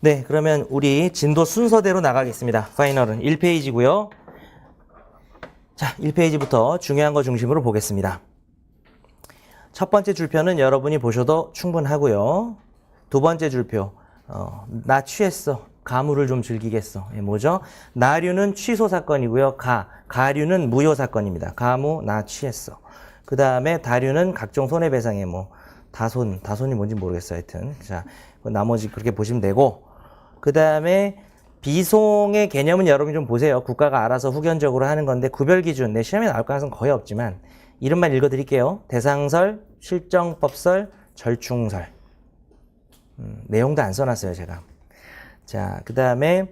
네, 그러면 우리 진도 순서대로 나가겠습니다. 파이널은 1페이지고요. 자, 1페이지부터 중요한 거 중심으로 보겠습니다. 첫 번째 줄표는 여러분이 보셔도 충분하고요. 두 번째 줄표, 나 취했어. 가물을 좀 즐기겠어. 뭐죠? 나류는 취소 사건이고요. 가류는 무효 사건입니다. 가무, 나 취했어. 그 다음에 다류는 각종 손해배상에 다손이 뭔지 모르겠어요. 하여튼. 자, 나머지 그렇게 보시면 되고. 그 다음에 비송의 개념은 여러분이 좀 보세요. 국가가 알아서 후견적으로 하는 건데 구별 기준, 내 시험에 나올 가능성은 거의 없지만 이름만 읽어드릴게요. 대상설, 실정법설, 절충설. 내용도 안 써놨어요, 제가. 자, 그 다음에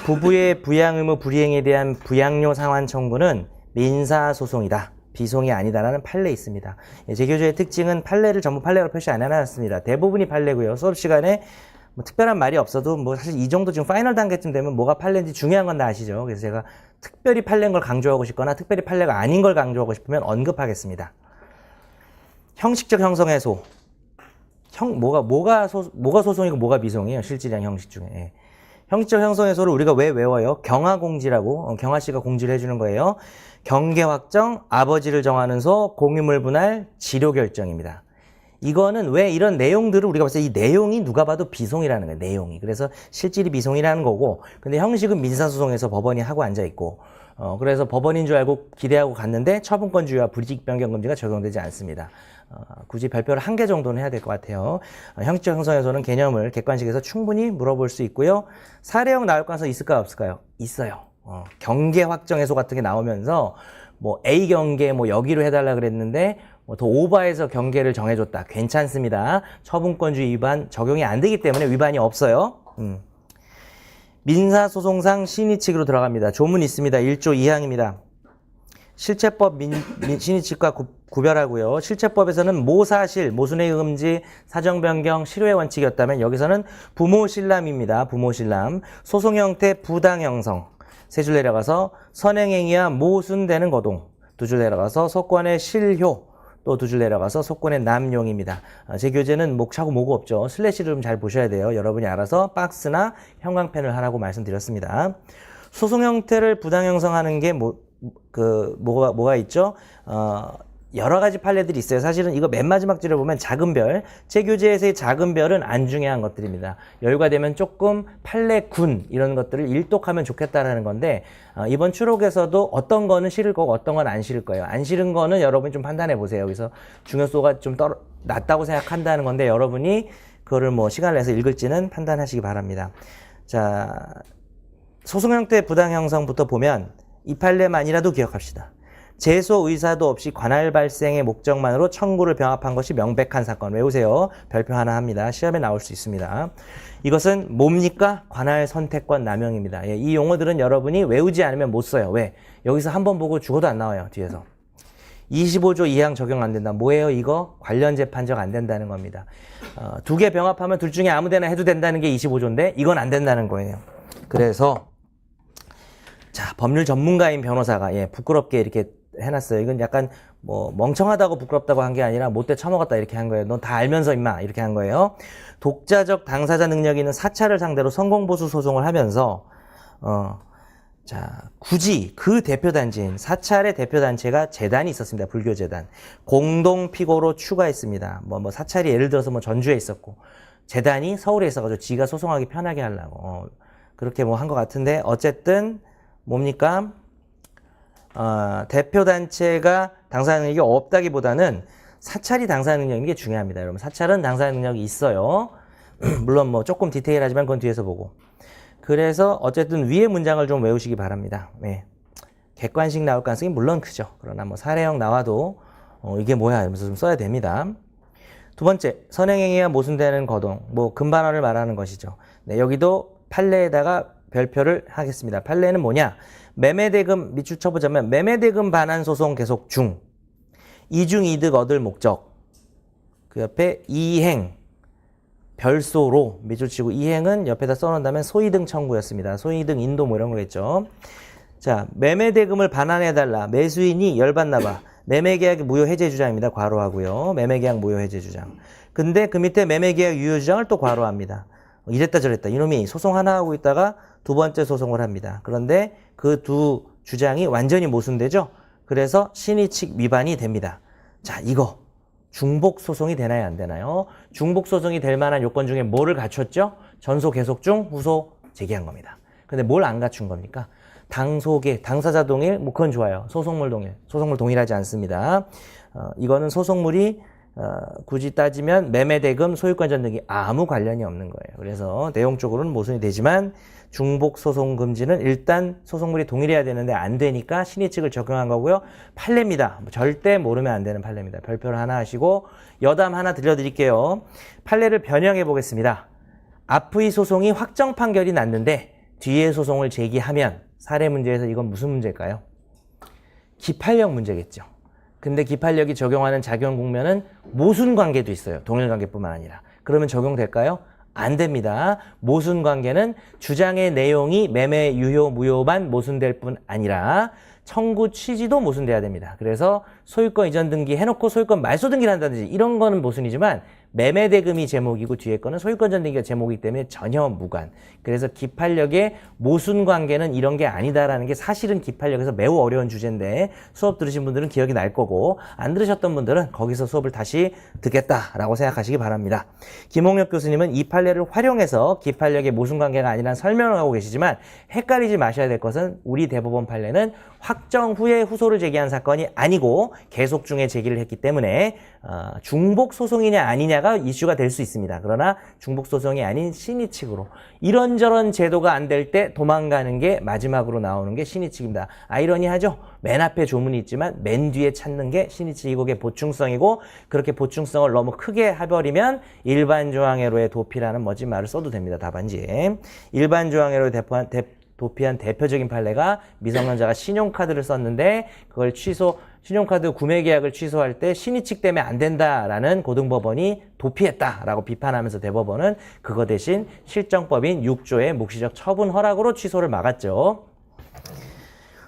부부의 부양 의무 불이행에 대한 부양료 상환 청구는 민사소송이다. 비송이 아니다라는 판례 있습니다. 제 교재의 특징은 판례를 전부 판례로 표시 안 해놨습니다. 대부분이 판례고요. 수업 시간에 뭐 특별한 말이 없어도 사실 이 정도 지금 파이널 단계쯤 되면 뭐가 판례인지 중요한 건 다 아시죠. 그래서 제가 특별히 판례인 걸 강조하고 싶거나 특별히 판례가 아닌 걸 강조하고 싶으면 언급하겠습니다. 형식적 형성해소. 뭐가 소송이고 뭐가 비송이에요? 실질량 형식 중에. 예. 형식적 형성해소를 우리가 왜 외워요? 경화공지라고 경화씨가 공지를 해주는 거예요. 경계 확정, 아버지를 정하는 소, 공유물 분할, 지료 결정입니다. 이거는 왜 이런 내용들을 우리가 봤을 때 이 내용이 누가 봐도 비송이라는 거예요. 내용이. 그래서 실질이 비송이라는 거고, 근데 형식은 민사소송에서 법원이 하고 앉아있고, 그래서 법원인 줄 알고 기대하고 갔는데 처분권주의와 불이익변경금지가 적용되지 않습니다. 굳이 별표를 한 개 정도는 해야 될 것 같아요. 형식적 형성에서는 개념을 객관식에서 충분히 물어볼 수 있고요. 사례형 나올 가능성 있을까요? 없을까요? 있어요. 경계 확정 해소 같은 게 나오면서 뭐 A 경계 여기로 해달라 그랬는데 더 오버해서 경계를 정해줬다. 괜찮습니다. 처분권주의 위반 적용이 안 되기 때문에 위반이 없어요. 민사소송상 신의칙으로 들어갑니다. 조문 있습니다. 1조 2항입니다. 실체법 신의칙과 구별하고요. 실체법에서는 모사실, 모순의 금지, 사정변경, 실효의 원칙이었다면 여기서는 부모실람입니다. 부모실람. 소송 형태 부당 형성. 세 줄 내려가서 선행행위와 모순되는 거동. 두 줄 내려가서 소권의 실효. 또 두 줄 내려가서 소권의 남용입니다. 제 교재는 목차고 뭐고 없죠. 슬래시를 좀 잘 보셔야 돼요. 여러분이 알아서 박스나 형광펜을 하라고 말씀드렸습니다. 소송 형태를 부당 형성하는 게 뭐가 있죠? 여러 가지 판례들이 있어요. 사실은 이거 맨 마지막 줄에 보면 작은 별, 제 교재에서의 작은 별은 안 중요한 것들입니다. 열과되면 조금 판례군 이런 것들을 일독하면 좋겠다라는 건데 이번 추록에서도 어떤 거는 싫을 거고 어떤 건 안 싫을 거예요. 안 싫은 거는 여러분이 좀 판단해 보세요. 여기서 중요도가 좀 낮다고 생각한다는 건데 여러분이 그거를 시간을 내서 읽을지는 판단하시기 바랍니다. 자, 소송 형태 부당 형성부터 보면 이 판례만이라도 기억합시다. 제소 의사도 없이 관할 발생의 목적만으로 청구를 병합한 것이 명백한 사건. 외우세요. 별표 하나 합니다. 시험에 나올 수 있습니다. 이것은 뭡니까? 관할 선택권 남용입니다. 이 용어들은 여러분이 외우지 않으면 못 써요. 왜? 여기서 한 번 보고 죽어도 안 나와요. 뒤에서. 25조 2항 적용 안 된다. 뭐예요? 이거? 관련 재판적 안 된다는 겁니다. 두 개 병합하면 둘 중에 아무 데나 해도 된다는 게 25조인데 이건 안 된다는 거예요. 그래서 자, 법률 전문가인 변호사가 부끄럽게 이렇게 해놨어요. 이건 약간 멍청하다고 부끄럽다고 한 게 아니라 못돼 처먹었다 이렇게 한 거예요. 넌 다 알면서 임마 이렇게 한 거예요. 독자적 당사자 능력이 있는 사찰을 상대로 성공보수 소송을 하면서 자, 굳이 그 대표단체인 사찰의 대표단체가 재단이 있었습니다. 불교재단. 공동피고로 추가했습니다. 사찰이 예를 들어서 전주에 있었고 재단이 서울에 있어가지고 지가 소송하기 편하게 하려고 그렇게 한 것 같은데 어쨌든 뭡니까? 대표단체가 당사자 능력이 없다기보다는 사찰이 당사자 능력인 게 중요합니다. 여러분, 사찰은 당사자 능력이 있어요. 물론 조금 디테일하지만 그건 뒤에서 보고. 그래서 어쨌든 위의 문장을 좀 외우시기 바랍니다. 객관식 나올 가능성이 물론 크죠. 그러나 사례형 나와도 이게 뭐야 이러면서 좀 써야 됩니다. 두 번째, 선행행위와 모순되는 거동. 금반환을 말하는 것이죠. 여기도 판례에다가 별표를 하겠습니다. 판례는 뭐냐? 매매대금 밑줄 쳐보자면 매매대금 반환 소송 계속 중 이중이득 얻을 목적 그 옆에 이행 별소로 밑줄 치고 이행은 옆에다 써놓는다면 소이등 청구였습니다. 소이등 인도 이런 거겠죠. 자, 매매대금을 반환해달라. 매수인이 열받나봐. 매매계약 무효 해제 주장입니다. 괄호하고요. 매매계약 무효 해제 주장. 근데 그 밑에 매매계약 유효 주장을 또 괄호합니다. 이랬다 저랬다. 이놈이 소송 하나 하고 있다가 두 번째 소송을 합니다. 그런데 그 두 주장이 완전히 모순되죠. 그래서 신의 측 위반이 됩니다. 자, 이거 중복 소송이 되나요, 안 되나요? 중복 소송이 될 만한 요건 중에 뭐를 갖췄죠? 전소 계속 중 후소 제기한 겁니다. 근데 뭘 안 갖춘 겁니까? 당소계, 당사자 동일, 뭐 그건 좋아요. 소송물 동일, 소송물 동일하지 않습니다. 이거는 소송물이 굳이 따지면 매매대금, 소유권 전등기 아무 관련이 없는 거예요. 그래서 내용적으로는 모순이 되지만 중복 소송 금지는 일단 소송물이 동일해야 되는데 안 되니까 신의 측을 적용한 거고요. 판례입니다. 절대 모르면 안 되는 판례입니다. 별표를 하나 하시고 여담 하나 들려드릴게요. 판례를 변형해 보겠습니다. 앞의 소송이 확정 판결이 났는데 뒤에 소송을 제기하면 사례 문제에서 이건 무슨 문제일까요? 기판력 문제겠죠. 근데 기판력이 적용하는 작용 국면은 모순 관계도 있어요. 동일 관계뿐만 아니라. 그러면 적용될까요? 안 됩니다. 모순 관계는 주장의 내용이 매매 유효 무효만 모순될 뿐 아니라 청구 취지도 모순돼야 됩니다. 그래서 소유권 이전 등기 해놓고 소유권 말소 등기를 한다든지 이런 거는 모순이지만 매매 대금이 제목이고 뒤에 거는 소유권 전 등기가 제목이기 때문에 전혀 무관. 그래서 기판력의 모순 관계는 이런 게 아니다라는 게 사실은 기판력에서 매우 어려운 주제인데 수업 들으신 분들은 기억이 날 거고 안 들으셨던 분들은 거기서 수업을 다시 듣겠다라고 생각하시기 바랍니다. 김홍엽 교수님은 이 판례를 활용해서 기판력의 모순 관계가 아니라는 설명을 하고 계시지만 헷갈리지 마셔야 될 것은 우리 대법원 판례는 확정 후에 후소를 제기한 사건이 아니고 계속 중에 제기를 했기 때문에 중복 소송이냐 아니냐가 이슈가 될 수 있습니다. 그러나 중복 소송이 아닌 신의 측으로 이런저런 제도가 안 될 때 도망가는 게 마지막으로 나오는 게 신의 측입니다. 아이러니하죠? 맨 앞에 조문이 있지만 맨 뒤에 찾는 게 신의 측이고 그게 보충성이고 그렇게 보충성을 너무 크게 해버리면 일반 조항회로의 도피라는 멋진 말을 써도 됩니다. 답안지에. 일반 조항회로의 도피한 대표적인 판례가 미성년자가 신용카드를 썼는데 그걸 신용카드 구매 계약을 취소할 때 신의 측 때문에 안 된다라는 고등법원이 도피했다라고 비판하면서 대법원은 그거 대신 실정법인 6조의 묵시적 처분 허락으로 취소를 막았죠.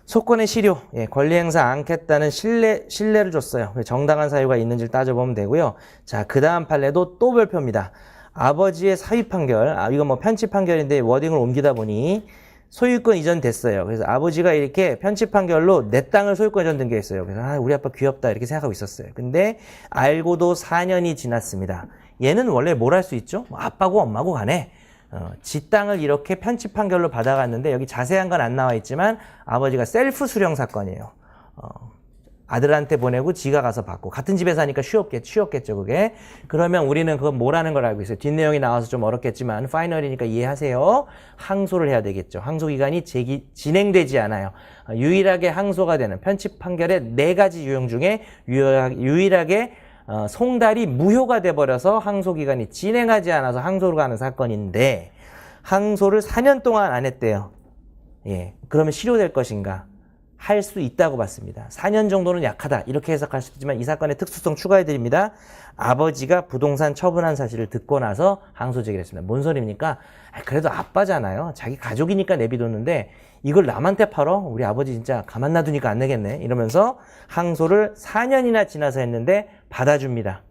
소권의 실효, 권리 행사 않겠다는 신뢰를 줬어요. 정당한 사유가 있는지를 따져보면 되고요. 자, 그 다음 판례도 또 별표입니다. 아버지의 사유 판결, 이건 뭐 편집 판결인데 워딩을 옮기다 보니 소유권 이전 됐어요. 그래서 아버지가 이렇게 편집 판결로 내 땅을 소유권 이전 등기했어요. 그래서 우리 아빠 귀엽다 이렇게 생각하고 있었어요. 근데 알고도 4년이 지났습니다. 얘는 원래 뭘 할 수 있죠? 아빠고 엄마고 간에 지 땅을 이렇게 편집 판결로 받아갔는데 여기 자세한 건 안 나와 있지만 아버지가 셀프 수령 사건이에요. 아들한테 보내고 지가 가서 받고 같은 집에 사니까 쉬웠겠죠 그게. 그러면 우리는 그건 뭐라는 걸 알고 있어요. 뒷내용이 나와서 좀 어렵겠지만 파이널이니까 이해하세요. 항소를 해야 되겠죠. 항소 기간이 진행되지 않아요. 유일하게 항소가 되는 편집 판결의 4가지 유형 중에 유일하게 송달이 무효가 돼버려서 항소 기간이 진행하지 않아서 항소로 가는 사건인데 항소를 4년 동안 안 했대요. 그러면 실효될 것인가? 할 수 있다고 봤습니다. 4년 정도는 약하다 이렇게 해석할 수 있지만 이 사건의 특수성 추가해드립니다. 아버지가 부동산 처분한 사실을 듣고 나서 항소 제기를 했습니다. 뭔 소리입니까? 그래도 아빠잖아요. 자기 가족이니까 내비뒀는데 이걸 남한테 팔어? 우리 아버지 진짜 가만 놔두니까 안 내겠네 이러면서 항소를 4년이나 지나서 했는데 받아줍니다.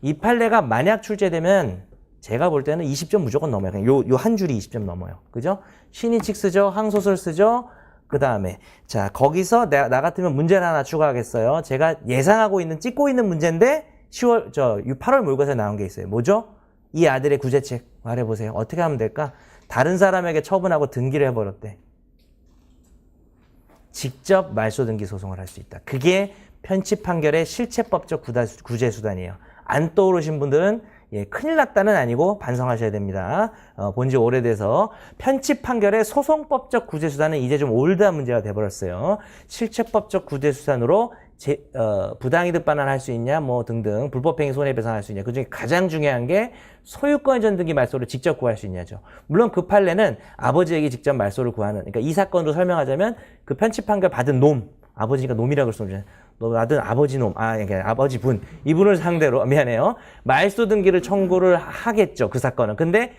이 판례가 만약 출제되면 제가 볼 때는 20점 무조건 넘어요. 그냥 요 한 줄이 20점 넘어요. 그죠? 신의 측 쓰죠. 항소설 쓰죠. 그 다음에 자 거기서 나 같으면 문제를 하나 추가하겠어요. 제가 예상하고 있는 찍고 있는 문제인데 8월 모의고사에 나온 게 있어요. 뭐죠? 이 아들의 구제책 말해보세요. 어떻게 하면 될까? 다른 사람에게 처분하고 등기를 해버렸대. 직접 말소 등기 소송을 할 수 있다. 그게 편집 판결의 실체법적 구제 수단이에요. 안 떠오르신 분들은 큰일 났다는 아니고 반성하셔야 됩니다. 본지 오래돼서 편집 판결의 소송법적 구제수단은 이제 좀 올드한 문제가 돼버렸어요. 실체법적 구제수단으로 부당이득 반환할 수 있냐 뭐 등등 불법행위 손해배상할 수 있냐 그중에 가장 중요한 게 소유권 이전 등기 말소를 직접 구할 수 있냐죠. 물론 그 판례는 아버지에게 직접 말소를 구하는 그러니까 이 사건으로 설명하자면 그 편집 판결 받은 놈 아버지가 놈이라고 그랬으면 너 아들 아버지 놈, 그러니까 아버지 분, 이분을 상대로, 미안해요. 말소 등기를 청구를 하겠죠, 그 사건은. 근데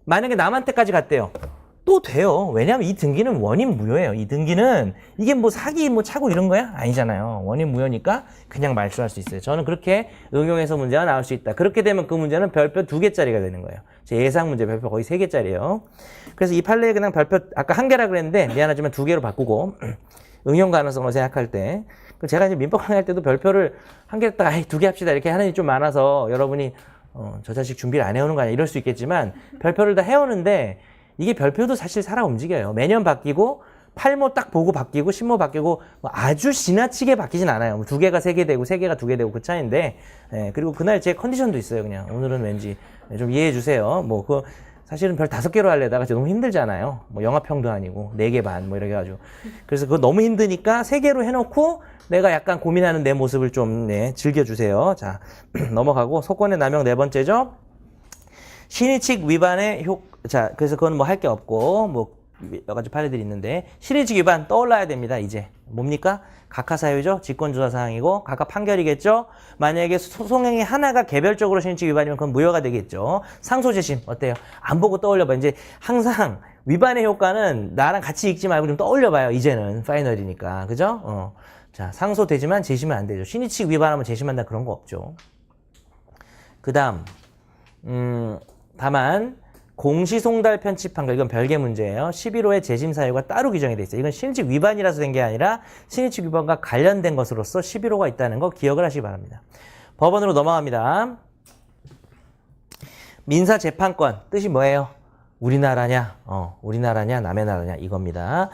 만약에 남한테까지 갔대요. 또 돼요. 왜냐하면 이 등기는 원인 무효예요. 이 등기는 이게 뭐 사기 뭐 차고 이런 거야? 아니잖아요. 원인 무효니까 그냥 말소할 수 있어요. 저는 그렇게 응용해서 문제가 나올 수 있다. 그렇게 되면 그 문제는 별표 2개짜리가 되는 거예요. 제 예상 문제 별표 거의 3개짜리예요. 그래서 이 판례에 그냥 별표 아까 1개라 그랬는데 미안하지만 2개로 바꾸고 응용 가능성을 생각할 때 제가 이제 민법 강의할 때도 별표를 1개에다가 2개 합시다 이렇게 하는 게 좀 많아서 여러분이 저 자식 준비를 안 해오는 거 아니야 이럴 수 있겠지만 별표를 다 해오는데 이게 별표도 사실 살아 움직여요. 매년 바뀌고 8모 딱 보고 바뀌고 10모 바뀌고 뭐 아주 지나치게 바뀌진 않아요. 뭐 2개가 3개 되고 3개가 2개 되고 그 차이인데 그리고 그날 제 컨디션도 있어요. 그냥 오늘은 왠지 좀 이해해 주세요. 뭐 그 사실은 별 5개로 하려다가 너무 힘들잖아요. 뭐 영화평도 아니고 4개 반 뭐 이렇게 해가지고 그래서 그거 너무 힘드니까 3개로 해놓고 내가 약간 고민하는 내 모습을 좀 즐겨주세요. 자 넘어가고 소권의 남용 4번째죠. 신의칙 위반의 자, 그래서 그건 뭐 할 게 없고, 뭐, 여러 가지 판례들이 있는데, 신의칙 위반 떠올라야 됩니다, 이제. 뭡니까? 각하사유죠? 직권조사사항이고, 각하 판결이겠죠? 만약에 소송행위 하나가 개별적으로 신의칙 위반이면 그건 무효가 되겠죠. 상소재심, 어때요? 안 보고 떠올려봐. 이제 항상 위반의 효과는 나랑 같이 읽지 말고 좀 떠올려봐요, 이제는. 파이널이니까. 그죠? 자, 상소되지만 재심은 안 되죠. 신의칙 위반하면 재심한다 그런 거 없죠. 그 다음, 다만 공시송달 편취 판결 이건 별개 문제예요. 11호의 재심 사유가 따로 규정이 돼 있어요. 이건 신의칙 위반이라서 된 게 아니라 신의칙 위반과 관련된 것으로서 11호가 있다는 거 기억을 하시기 바랍니다. 법원으로 넘어갑니다. 민사재판권 뜻이 뭐예요? 우리나라냐 우리나라냐 남의 나라냐 이겁니다.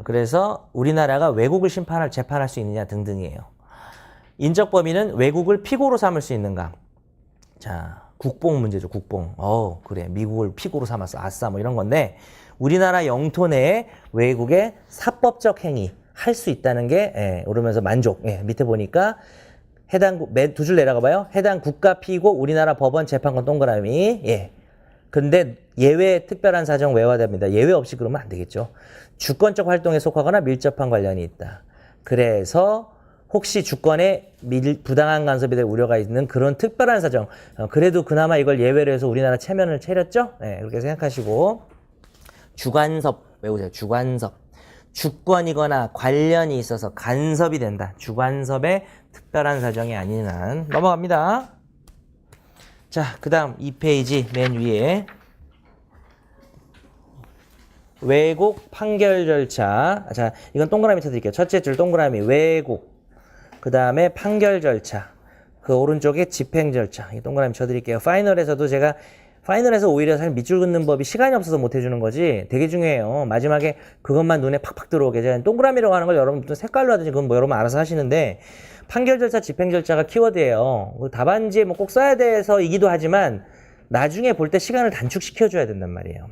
그래서 우리나라가 외국을 재판할 수 있느냐 등등이에요. 인적 범위는 외국을 피고로 삼을 수 있는가. 자, 국뽕 문제죠, 국뽕. 그래. 미국을 피고로 삼았어. 아싸, 뭐 이런 건데, 우리나라 영토 내에 외국의 사법적 행위 할 수 있다는 게, 오르면서 만족. 밑에 보니까, 두 줄 내려가 봐요. 해당 국가 피고 우리나라 법원 재판권 동그라미. 근데 예외 특별한 사정 외화됩니다. 예외 없이 그러면 안 되겠죠. 주권적 활동에 속하거나 밀접한 관련이 있다. 그래서, 혹시 주권에 부당한 간섭이 될 우려가 있는 그런 특별한 사정 그래도 그나마 이걸 예외로 해서 우리나라 체면을 차렸죠? 그렇게 생각하시고 주관섭 외우세요. 주관섭 주권이거나 관련이 있어서 간섭이 된다. 주관섭의 특별한 사정이 아닌 한 넘어갑니다. 자, 그 다음 2페이지 맨 위에 왜곡 판결 절차. 자, 이건 동그라미 쳐드릴게요. 첫째 줄 동그라미 왜곡 그 다음에 판결 절차, 그 오른쪽에 집행 절차. 이 동그라미 쳐드릴게요. 파이널에서도 제가 파이널에서 오히려 사실 밑줄 긋는 법이 시간이 없어서 못 해주는 거지 되게 중요해요. 마지막에 그것만 눈에 팍팍 들어오게. 제가 동그라미라고 하는 걸 여러분들 색깔로 하든지 그건 뭐 여러분 알아서 하시는데 판결 절차, 집행 절차가 키워드예요. 답안지에 뭐 꼭 써야 돼서이기도 하지만 나중에 볼 때 시간을 단축시켜줘야 된단 말이에요.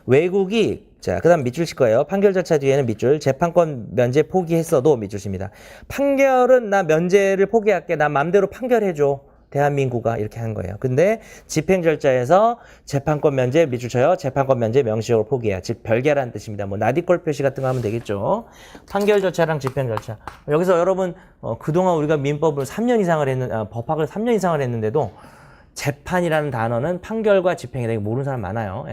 외국이 자, 그 다음 밑줄 칠 거예요. 판결 절차 뒤에는 밑줄. 재판권 면제 포기했어도 밑줄 칩니다. 판결은 나 면제를 포기할게. 나 맘대로 판결해줘. 대한민국아. 이렇게 한 거예요. 근데 집행 절차에서 재판권 면제 밑줄 쳐요. 재판권 면제 명시적으로 포기해야. 즉 별개라는 뜻입니다. 뭐 나디콜 표시 같은 거 하면 되겠죠. 판결 절차랑 집행 절차. 여기서 여러분 그동안 우리가 민법을 3년 이상을 법학을 3년 이상을 했는데도 재판이라는 단어는 판결과 집행이 되게 모르는 사람 많아요.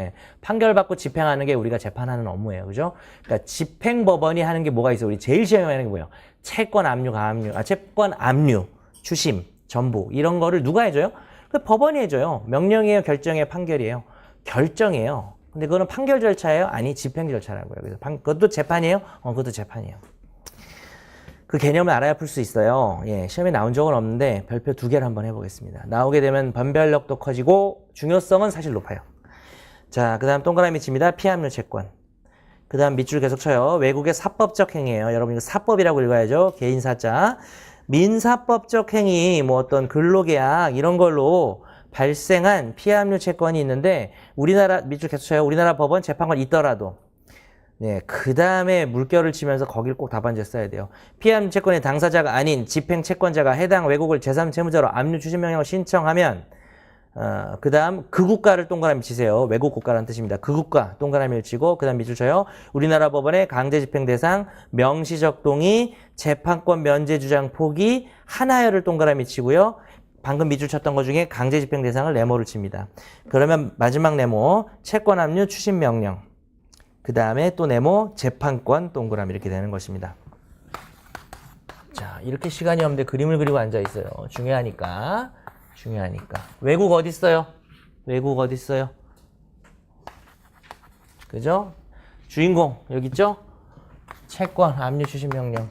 판결받고 집행하는 게 우리가 재판하는 업무예요. 그죠? 그러니까 집행법원이 하는 게 뭐가 있어요? 우리 제일 시험에 하는 게 뭐예요? 채권 압류, 추심, 전부 이런 거를 누가 해줘요? 그 법원이 해줘요. 명령이에요, 결정이에요, 판결이에요. 결정이에요. 근데 그거는 판결 절차예요? 아니, 집행 절차라고요. 그래서 그것도 재판이에요? 그것도 재판이에요. 그 개념을 알아야 풀 수 있어요. 시험에 나온 적은 없는데 별표 2개를 한번 해보겠습니다. 나오게 되면 변별력도 커지고 중요성은 사실 높아요. 자, 그 다음 동그라미 칩니다. 피합류 채권. 그 다음 밑줄 계속 쳐요. 외국의 사법적 행위예요. 여러분 이거 사법이라고 읽어야죠. 개인사자. 민사법적 행위, 뭐 어떤 근로계약 이런 걸로 발생한 피합류 채권이 있는데 우리나라 밑줄 계속 쳐요. 우리나라 법원 재판권 있더라도 그 다음에 물결을 치면서 거길 꼭 답안지에 써야 돼요. 피합류 채권의 당사자가 아닌 집행 채권자가 해당 외국을 제3채무자로 압류 추진 명령을 신청하면 그 다음 그 국가를 동그라미 치세요. 외국 국가라는 뜻입니다. 그 국가 동그라미를 치고 그 다음 밑줄 쳐요. 우리나라 법원의 강제 집행 대상 명시적 동의 재판권 면제 주장 포기 하나여를 동그라미 치고요. 방금 밑줄 쳤던 것 중에 강제 집행 대상을 네모를 칩니다. 그러면 마지막 네모 채권 압류 추진 명령. 그 다음에 또 네모, 재판권, 동그라미 이렇게 되는 것입니다. 자, 이렇게 시간이 없는데 그림을 그리고 앉아 있어요. 중요하니까. 외국 어디 있어요? 외국 어디 있어요? 그죠? 주인공 여기 있죠? 채권, 압류 추심 명령.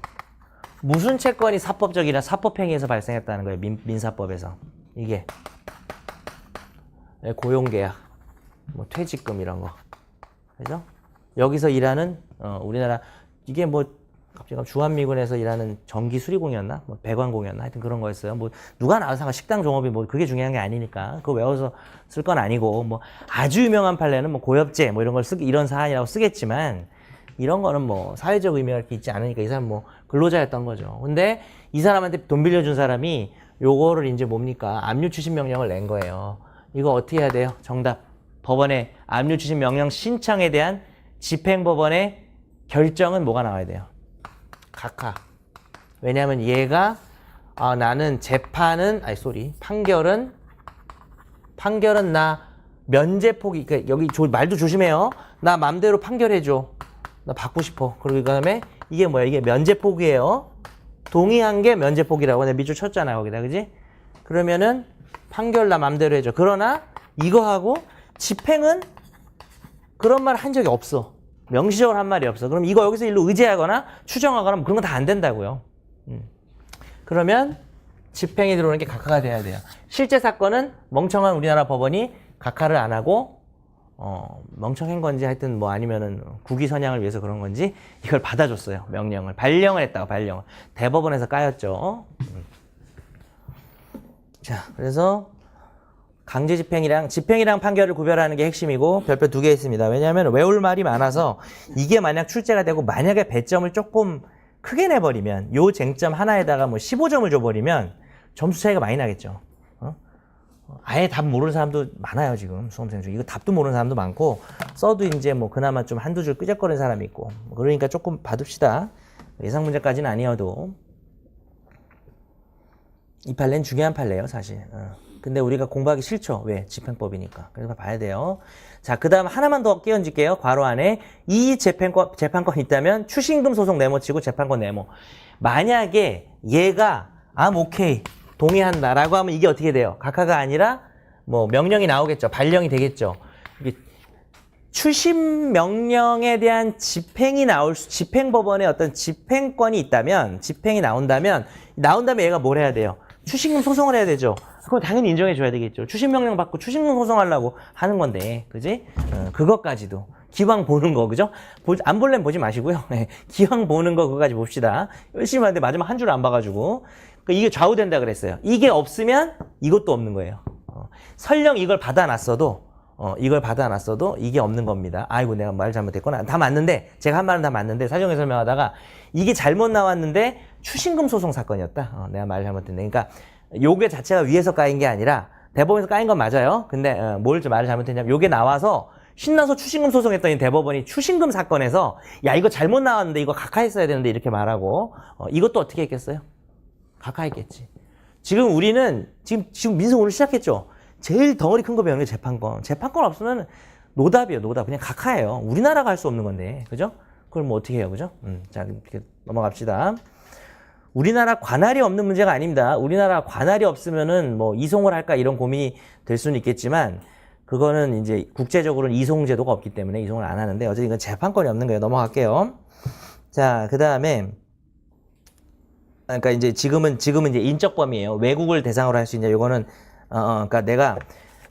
무슨 채권이 사법적이나 사법행위에서 발생했다는 거예요. 민사법에서. 이게 고용계약, 뭐 퇴직금 이런 거. 그죠? 여기서 일하는 우리나라 이게 뭐 갑자기 주한미군에서 일하는 전기 수리공이었나? 뭐 배관공이었나? 하여튼 그런 거였어요. 뭐 누가 나와서 식당 종업이 뭐 그게 중요한 게 아니니까 그거 외워서 쓸 건 아니고 뭐 아주 유명한 판례는 뭐 고엽제 뭐 이런 걸 이런 사안이라고 쓰겠지만 이런 거는 뭐 사회적 의미가 이렇게 있지 않으니까 이 사람 뭐 근로자였던 거죠. 근데 이 사람한테 돈 빌려준 사람이 요거를 이제 뭡니까? 압류 추심 명령을 낸 거예요. 이거 어떻게 해야 돼요? 정답. 법원에 압류 추심 명령 신청에 대한 집행법원의 결정은 뭐가 나와야 돼요? 각하. 왜냐하면 얘가 나는 판결은 나 면제 포기. 그러니까 여기 말도 조심해요. 나 맘대로 판결해줘. 나 받고 싶어. 그리고 그 다음에 이게 뭐야? 이게 면제 포기예요. 동의한 게 면제 포기라고 내가 밑줄 쳤잖아 거기다, 그지? 그러면은 판결 나 맘대로 해줘. 그러나 이거하고 집행은 그런 말 한 적이 없어. 명시적으로 한 말이 없어. 그럼 이거 여기서 일로 의제하거나 추정하거나 그런 거 다 안 된다고요. 그러면 집행이 들어오는 게 각하가 돼야 돼요. 실제 사건은 멍청한 우리나라 법원이 각하를 안 하고 멍청한 건지 하여튼 뭐 아니면은 국위 선양을 위해서 그런 건지 이걸 받아줬어요. 명령을. 발령을 했다고 발령을. 대법원에서 까였죠. 자, 그래서 강제 집행이랑 판결을 구별하는 게 핵심이고 별표 2개 있습니다. 왜냐하면 외울 말이 많아서 이게 만약 출제가 되고 만약에 배점을 조금 크게 내버리면 요 쟁점 하나에다가 뭐 15점을 줘버리면 점수 차이가 많이 나겠죠. 아예 답 모르는 사람도 많아요, 지금 수험생 중에. 이거 답도 모르는 사람도 많고 써도 이제 뭐 그나마 좀 한두 줄 끄적거리는 사람이 있고 그러니까 조금 봐둡시다. 예상 문제까지는 아니어도 이 판례는 중요한 판례예요, 사실. 근데 우리가 공부하기 싫죠. 왜? 집행법이니까. 그래서 봐야 돼요. 자, 그 다음 하나만 더 끼얹을게요. 괄호 안에 이 재판권 있다면 추신금 소송 네모치고 재판권 네모. 만약에 얘가 오케이 동의한다 라고 하면 이게 어떻게 돼요? 각하가 아니라 뭐 명령이 나오겠죠. 발령이 되겠죠. 이게 추심 명령에 대한 집행법원의 어떤 집행권이 있다면 집행이 나온다면 얘가 뭘 해야 돼요? 추신금 소송을 해야 되죠. 그럼 당연히 인정해 줘야 되겠죠. 추심명령 받고 추신금 소송하려고 하는 건데, 그지? 그것까지도. 기왕 보는 거, 그죠? 안 볼래면 보지 마시고요. 네, 기왕 보는 거 그거까지 봅시다. 열심히 하는데 마지막 한 줄 안 봐가지고. 이게 좌우된다 그랬어요. 이게 없으면 이것도 없는 거예요. 설령 이걸 받아놨어도 이게 없는 겁니다. 아이고, 내가 말 잘못했구나. 다 맞는데, 제가 한 말은 다 맞는데, 사정에 설명하다가 이게 잘못 나왔는데 추신금 소송 사건이었다. 내가 말 잘못했네. 그러니까 요게 자체가 위에서 까인 게 아니라 대법원에서 까인 건 맞아요. 근데 뭘 좀 말을 잘못했냐면 요게 나와서 신나서 추신금 소송했더니 대법원이 추신금 사건에서 야 이거 잘못 나왔는데 이거 각하했어야 되는데 이렇게 말하고 이것도 어떻게 했겠어요? 각하했겠지. 지금 우리는 지금 민사 오늘 시작했죠. 제일 덩어리 큰 거 배우는 게 재판권. 재판권 없으면 노답이에요. 노답. 그냥 각하예요. 우리나라가 할 수 없는 건데. 그죠? 그걸 뭐 어떻게 해요. 그죠? 자, 이렇게 넘어갑시다. 우리나라 관할이 없는 문제가 아닙니다. 우리나라 관할이 없으면은 뭐 이송을 할까 이런 고민이 될 수는 있겠지만 그거는 이제 국제적으로는 이송 제도가 없기 때문에 이송을 안 하는데 어쨌든 이건 재판권이 없는 거예요. 넘어갈게요. 자, 그다음에 그러니까 이제 지금은 이제 인적 범위예요. 외국을 대상으로 할 수 있냐. 요거는 그러니까 내가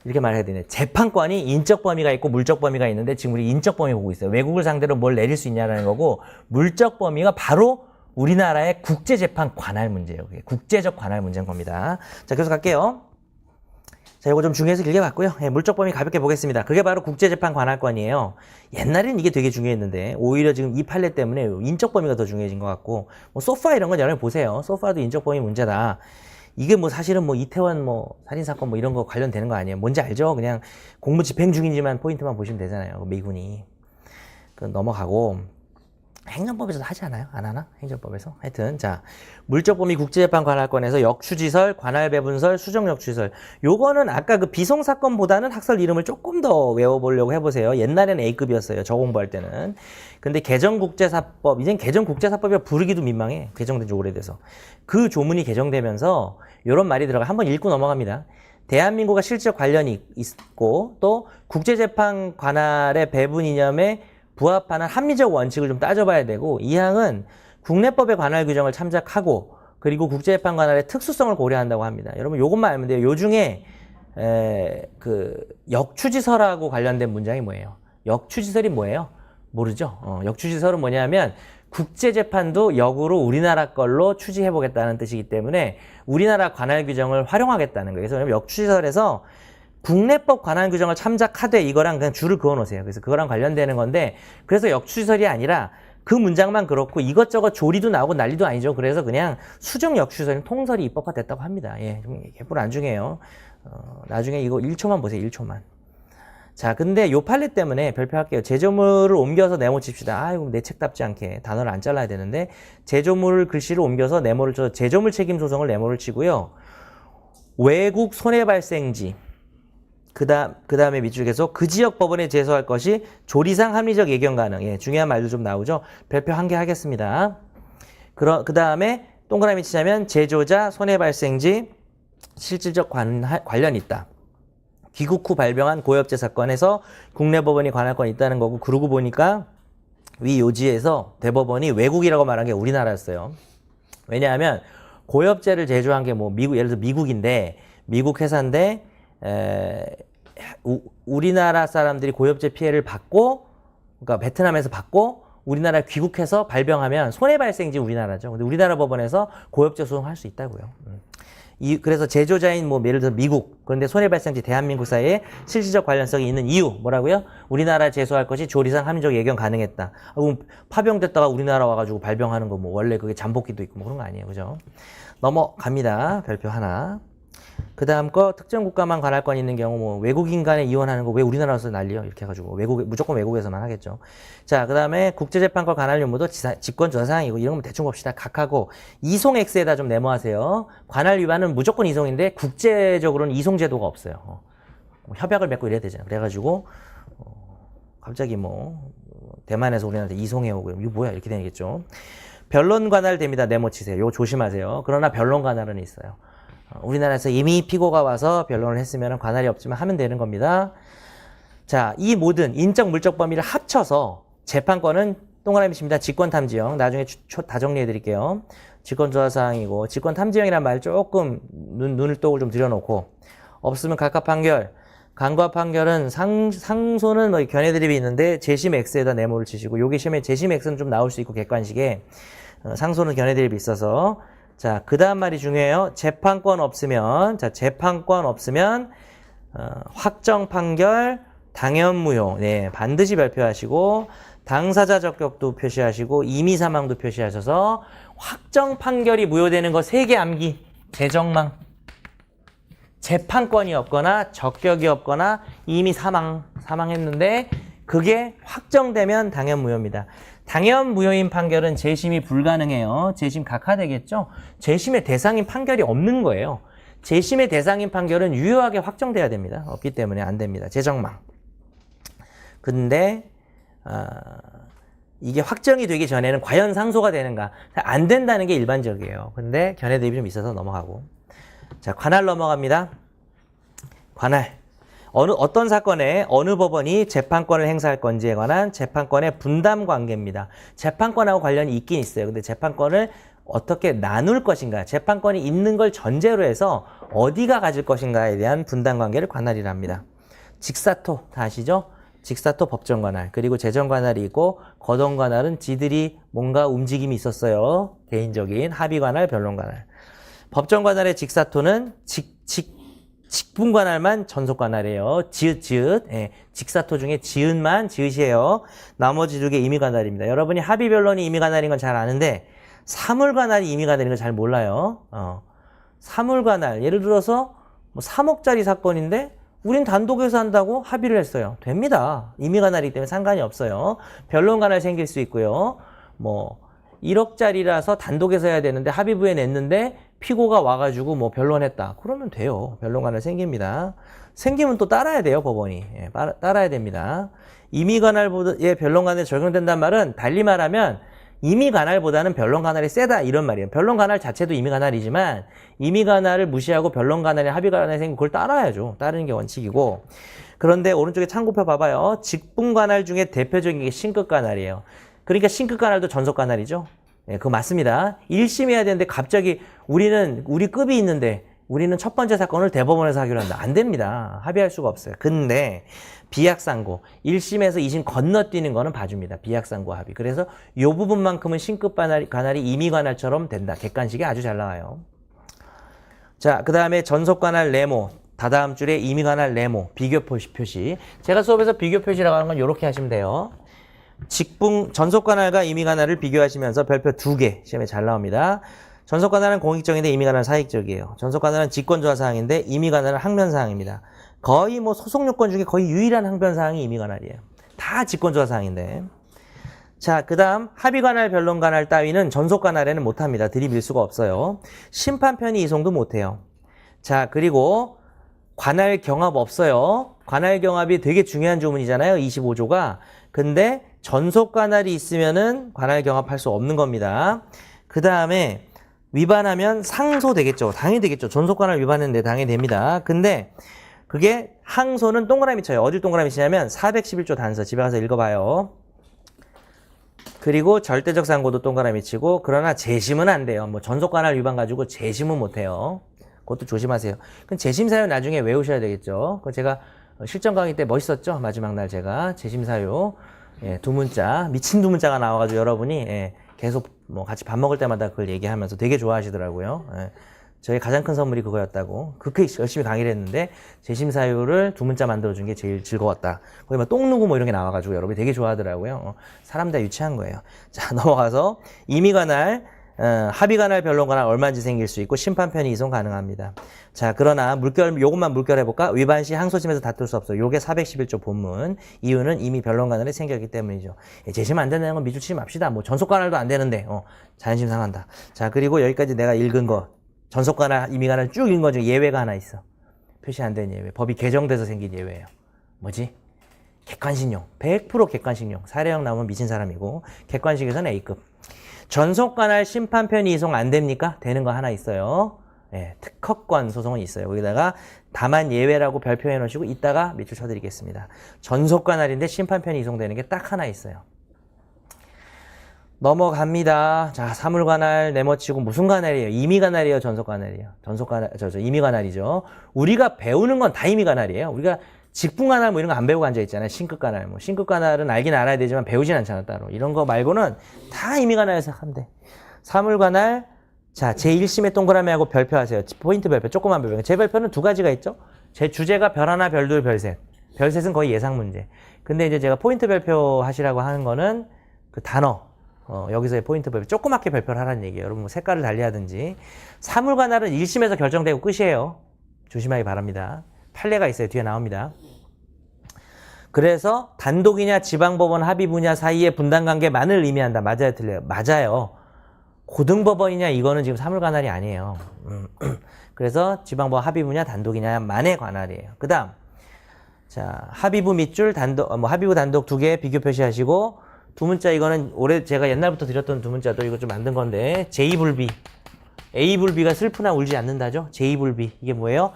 이렇게 말해야 되네. 재판권이 인적 범위가 있고 물적 범위가 있는데 지금 우리 인적 범위 보고 있어요. 외국을 상대로 뭘 내릴 수 있냐라는 거고 물적 범위가 바로 우리나라의 국제재판 관할 문제예요. 국제적 관할 문제인 겁니다. 자, 계속 갈게요. 자, 이거 좀 중요해서 길게 봤고요. 물적 범위 가볍게 보겠습니다. 그게 바로 국제재판 관할권이에요. 옛날에는 이게 되게 중요했는데 오히려 지금 이 판례 때문에 인적 범위가 더 중요해진 것 같고 뭐 소파 이런 건 여러분 보세요. 소파도 인적 범위 문제다. 이게 뭐 사실은 뭐 이태원 뭐 살인사건 뭐 이런 거 관련되는 거 아니에요. 뭔지 알죠? 그냥 공무 집행 중이지만 포인트만 보시면 되잖아요. 미군이. 넘어가고 행정법에서도 하지 않아요? 안 하나? 행정법에서? 하여튼, 자, 물적범위 국제재판 관할권에서 역추지설, 관할배분설, 수정역추지설. 요거는 아까 그 비송사건보다는 학설 이름을 조금 더 외워보려고 해보세요. 옛날에는 A급이었어요. 저 공부할 때는. 근데 개정국제사법, 이젠 개정국제사법이라 부르기도 민망해. 개정된 지 오래돼서. 그 조문이 개정되면서 요런 말이 들어가. 한번 읽고 넘어갑니다. 대한민국과 실질적 관련이 있고 또 국제재판 관할의 배분 이념에 부합하는 합리적 원칙을 좀 따져봐야 되고 이 항은 국내법의 관할 규정을 참작하고 그리고 국제재판 관할의 특수성을 고려한다고 합니다. 여러분 요것만 알면 돼요. 요 중에 그 역추지설하고 관련된 문장이 뭐예요? 역추지설이 뭐예요? 모르죠? 역추지설은 뭐냐면 국제재판도 역으로 우리나라 걸로 추지해보겠다는 뜻이기 때문에 우리나라 관할 규정을 활용하겠다는 거예요. 그래서 역추지설에서 국내법 관할 규정을 참작하되 이거랑 그냥 줄을 그어 놓으세요. 그래서 그거랑 관련되는 건데 그래서 역추지설이 아니라 그 문장만 그렇고 이것저것 조리도 나오고 난리도 아니죠. 그래서 그냥 수정 역추지설은 통설이 입법화됐다고 합니다. 예, 좀 개뿔 안 중요해요. 나중에 이거 1초만 보세요. 1초만. 자, 근데 요 판례 때문에 별표할게요. 제조물을 옮겨서 네모 칩시다. 아이고, 내 책답지 않게 단어를 안 잘라야 되는데 제조물 글씨를 옮겨서 네모를 쳐서 제조물 책임 소송을 네모를 치고요. 외국 손해발생지 그 다음에 밑줄에서 그 지역 법원에 제소할 것이 조리상 합리적 예견 가능. 예, 중요한 말도 좀 나오죠. 별표 한 개 하겠습니다. 그 다음에 동그라미 치자면 제조자 손해발생지 실질적 관련이 있다. 귀국 후 발병한 고엽제 사건에서 국내 법원이 관할권이 있다는 거고 그러고 보니까 위 요지에서 대법원이 외국이라고 말한 게 우리나라였어요. 왜냐하면 고엽제를 제조한 게 뭐 미국 예를 들어 미국인데 미국 회사인데 우리나라 사람들이 고엽제 피해를 받고 그러니까 베트남에서 받고 우리나라 귀국해서 발병하면 손해발생지 우리나라죠. 근데 우리나라 법원에서 고엽제 소송할 수 있다고요. 그래서 제조자인 뭐 예를 들어 미국 그런데 손해발생지 대한민국 사이에 실질적 관련성이 있는 이유 뭐라고요? 우리나라 제소할 것이 조리상 합리적 예견 가능했다. 그럼 파병됐다가 우리나라 와가지고 발병하는 거 뭐 원래 그게 잠복기도 있고 뭐 그런 거 아니에요, 그죠? 넘어갑니다. 별표 하나. 그 다음 거 특정 국가만 관할권 있는 경우 뭐 외국인 간에 이혼하는 거 왜 우리나라에서 난리요? 이렇게 해가지고 무조건 외국에서만 하겠죠. 자, 그 다음에 국제재판권 관할 유무도 직권조사사항이고 이런 거 대충 봅시다. 각하고 이송 X에다 좀 네모하세요. 관할 위반은 무조건 이송인데 국제적으로는 이송 제도가 없어요. 협약을 맺고 이래야 되잖아요. 그래가지고 갑자기 뭐 대만에서 우리나라한테 이송해오고 이거 뭐야 이렇게 되겠죠. 변론 관할 됩니다. 네모 치세요. 이거 조심하세요. 그러나 변론 관할은 있어요. 우리나라에서 이미 피고가 와서 변론을 했으면 관할이 없지만 하면 되는 겁니다. 자, 이 모든 인적 물적 범위를 합쳐서 재판권은 동그라미 칩니다. 직권탐지형. 나중에 다 정리해 드릴게요. 직권조사사항이고 직권탐지형이란 말 조금 눈을 똑을 좀 들여놓고 없으면 각각 판결. 간과 판결은 상소는 뭐 견해 드립이 있는데 재심 X에다 네모를 치시고 여기 시험에 재심 X는 좀 나올 수 있고 객관식에 상소는 견해 드립이 있어서 자, 그 다음 말이 중요해요. 재판권 없으면, 확정 판결, 당연무효. 네, 반드시 발표하시고, 당사자 적격도 표시하시고, 임의 사망도 표시하셔서, 확정 판결이 무효되는 거 3개 암기. 재정망. 재판권이 없거나, 적격이 없거나, 임의 사망했는데, 그게 확정되면 당연무효입니다. 당연무효인 판결은 재심이 불가능해요. 재심 각하되겠죠? 재심의 대상인 판결이 없는 거예요. 재심의 대상인 판결은 유효하게 확정돼야 됩니다. 없기 때문에 안 됩니다. 재정망. 근데 이게 확정이 되기 전에는 과연 상소가 되는가? 안 된다는 게 일반적이에요. 근데 견해 대입이 좀 있어서 넘어가고. 자, 관할 넘어갑니다. 관할. 어떤 사건에 어느 법원이 재판권을 행사할 건지에 관한 재판권의 분담 관계입니다. 재판권하고 관련이 있긴 있어요. 근데 재판권을 어떻게 나눌 것인가, 재판권이 있는 걸 전제로 해서 어디가 가질 것인가에 대한 분담 관계를 관할이라 합니다. 직사토 다 아시죠? 직사토 법정 관할, 그리고 재정 관할이 있고 거동 관할은 지들이 뭔가 움직임이 있었어요. 개인적인 합의 관할, 변론 관할. 법정 관할의 직사토는 직분 관할만 전속 관할이에요. 지읒. 예, 직사토 중에 지읒만 지읒이에요. 나머지 2개 임의 관할입니다. 여러분이 합의 변론이 임의 관할인 건 잘 아는데 사물 관할이 임의 관할인 건 잘 몰라요. 사물 관할, 예를 들어서 뭐 3억짜리 사건인데 우린 단독에서 한다고 합의를 했어요. 됩니다. 임의 관할이기 때문에 상관이 없어요. 변론 관할 생길 수 있고요. 뭐 1억짜리라서 단독에서 해야 되는데 합의부에 냈는데 피고가 와가지고 뭐 변론했다. 그러면 돼요. 변론관할 생깁니다. 생기면 또 따라야 돼요, 법원이. 예, 따라야 됩니다. 임의관할의 변론관에 적용된다는 말은 달리 말하면 임의관할보다는 변론관할이 세다 이런 말이에요. 변론관할 자체도 임의관할이지만 임의관할을 무시하고 변론관할이 합의관할이 생기고 그걸 따라야죠. 따르는 게 원칙이고. 그런데 오른쪽에 참고표 봐봐요. 직분관할 중에 대표적인 게 신급관할이에요. 그러니까 신급관할도 전속관할이죠. 예, 그거 맞습니다. 1심 해야 되는데 갑자기 우리 급이 있는데 우리는 첫 번째 사건을 대법원에서 하기로 한다. 안 됩니다. 합의할 수가 없어요. 근데 비약상고 1심에서 2심 건너뛰는 거는 봐줍니다. 비약상고 합의. 그래서 이 부분만큼은 신급관할이 임의관할처럼 된다. 객관식이 아주 잘 나와요. 자, 그 다음에 전속관할 네모. 다다음 줄에 임의관할 네모. 비교 표시. 제가 수업에서 비교 표시라고 하는 건 이렇게 하시면 돼요. 전속관할과 임의관할을 비교하시면서 별표 2개 시험에 잘 나옵니다. 전속관할은 공익적인데 임의관할은 사익적이에요. 전속관할은 직권조화사항인데 임의관할은 항변사항입니다. 거의 뭐 소송요건 중에 거의 유일한 항변사항이 임의관할이에요. 다 직권조화사항인데. 자, 그 다음 합의관할, 변론관할 따위는 전속관할에는 못합니다. 들이밀 수가 없어요. 심판편의 이송도 못해요. 자, 그리고 관할 경합 없어요. 관할 경합이 되게 중요한 조문이잖아요. 25조가. 근데 전속관할이 있으면은 관할 경합할 수 없는 겁니다. 그 다음에 위반하면 상소되겠죠. 당연히 되겠죠. 전속관할 위반했는데 당연히 됩니다. 근데 그게 항소는 동그라미 쳐요. 어딜 동그라미 치냐면 411조 단서 집에 가서 읽어봐요. 그리고 절대적 상고도 동그라미 치고 그러나 재심은 안 돼요. 뭐 전속관할 위반 가지고 재심은 못 해요. 그것도 조심하세요. 그럼 재심 사유 나중에 외우셔야 되겠죠. 그거 제가 실전 강의 때 멋있었죠. 마지막 날 제가 재심 사유 예, 두 문자 미친 두 문자가 나와가지고 여러분이 예, 계속 뭐 같이 밥 먹을 때마다 그걸 얘기하면서 되게 좋아하시더라고요. 예. 저희 가장 큰 선물이 그거였다고. 그렇게 열심히 강의를 했는데 재심 사유를 두 문자 만들어준 게 제일 즐거웠다. 거기 막 똥 누구 뭐 이런 게 나와가지고 여러분이 되게 좋아하더라고요. 사람 다 유치한 거예요. 자, 넘어가서 임의관할, 합의관할, 변론관할 얼마인지 생길 수 있고 심판편의 이송 가능합니다. 자, 그러나 요것만 물결해볼까? 위반 시 항소심에서 다툴 수 없어요. 요게 411조 본문. 이유는 이미 변론관할이 생겼기 때문이죠. 재심 안 된다는 건 밑줄 치지 맙시다. 뭐 전속관할도 안 되는데, 자존심 상한다. 자, 그리고 여기까지 내가 읽은 거. 전속관할, 임의관할 쭉 읽은 거 중에 예외가 하나 있어. 표시 안 된 예외. 법이 개정돼서 생긴 예외예요. 뭐지? 객관식용. 100% 객관식용. 사례형 나오면 미친 사람이고 객관식에서는 A급. 전속관할 심판편의 이송 안 됩니까? 되는 거 하나 있어요. 예, 특허권 소송은 있어요. 거기다가 다만 예외라고 별표해 놓으시고 이따가 밑줄 쳐드리겠습니다. 전속관할인데 심판편의 이송되는 게 딱 하나 있어요. 넘어갑니다. 자, 사물관할 네모치고 무슨 관할이에요? 임의관할이에요? 전속관할이에요? 임의관할이죠. 우리가 배우는 건 다 임의관할이에요. 우리가 직분관할 뭐 이런 거 안 배우고 앉아있잖아요. 신급관할. 뭐 신급관할은 알긴 알아야 되지만 배우진 않잖아, 따로. 이런 거 말고는 다 임의관할에서 하면 돼. 사물관할, 자, 제1심에 동그라미하고 별표하세요. 포인트 별표, 조그만 별표. 제 별표는 두 가지가 있죠. 제 주제가 별 하나, 별 둘, 별 셋. 별 셋은 거의 예상 문제. 근데 이제 제가 포인트 별표 하시라고 하는 거는 그 단어. 여기서의 포인트 별표, 조그맣게 별표를 하라는 얘기예요. 여러분 뭐 색깔을 달리하든지. 사물관할은 1심에서 결정되고 끝이에요. 조심하기 바랍니다. 판례가 있어요. 뒤에 나옵니다. 그래서 단독이냐 지방법원 합의부냐 사이의 분담관계만을 의미한다. 맞아요? 틀려요? 맞아요. 고등법원이냐 이거는 지금 사물관할이 아니에요. 그래서 지방법원 합의부냐 단독이냐만의 관할이에요. 그 다음 자 합의부 밑줄 단독 합의부 단독 두 개 비교 표시하시고 두 문자 이거는 올해 제가 옛날부터 드렸던 두 문자도 이거 좀 만든 건데 제2불비 A불비가 슬프나 울지 않는다죠. 제2불비 이게 뭐예요?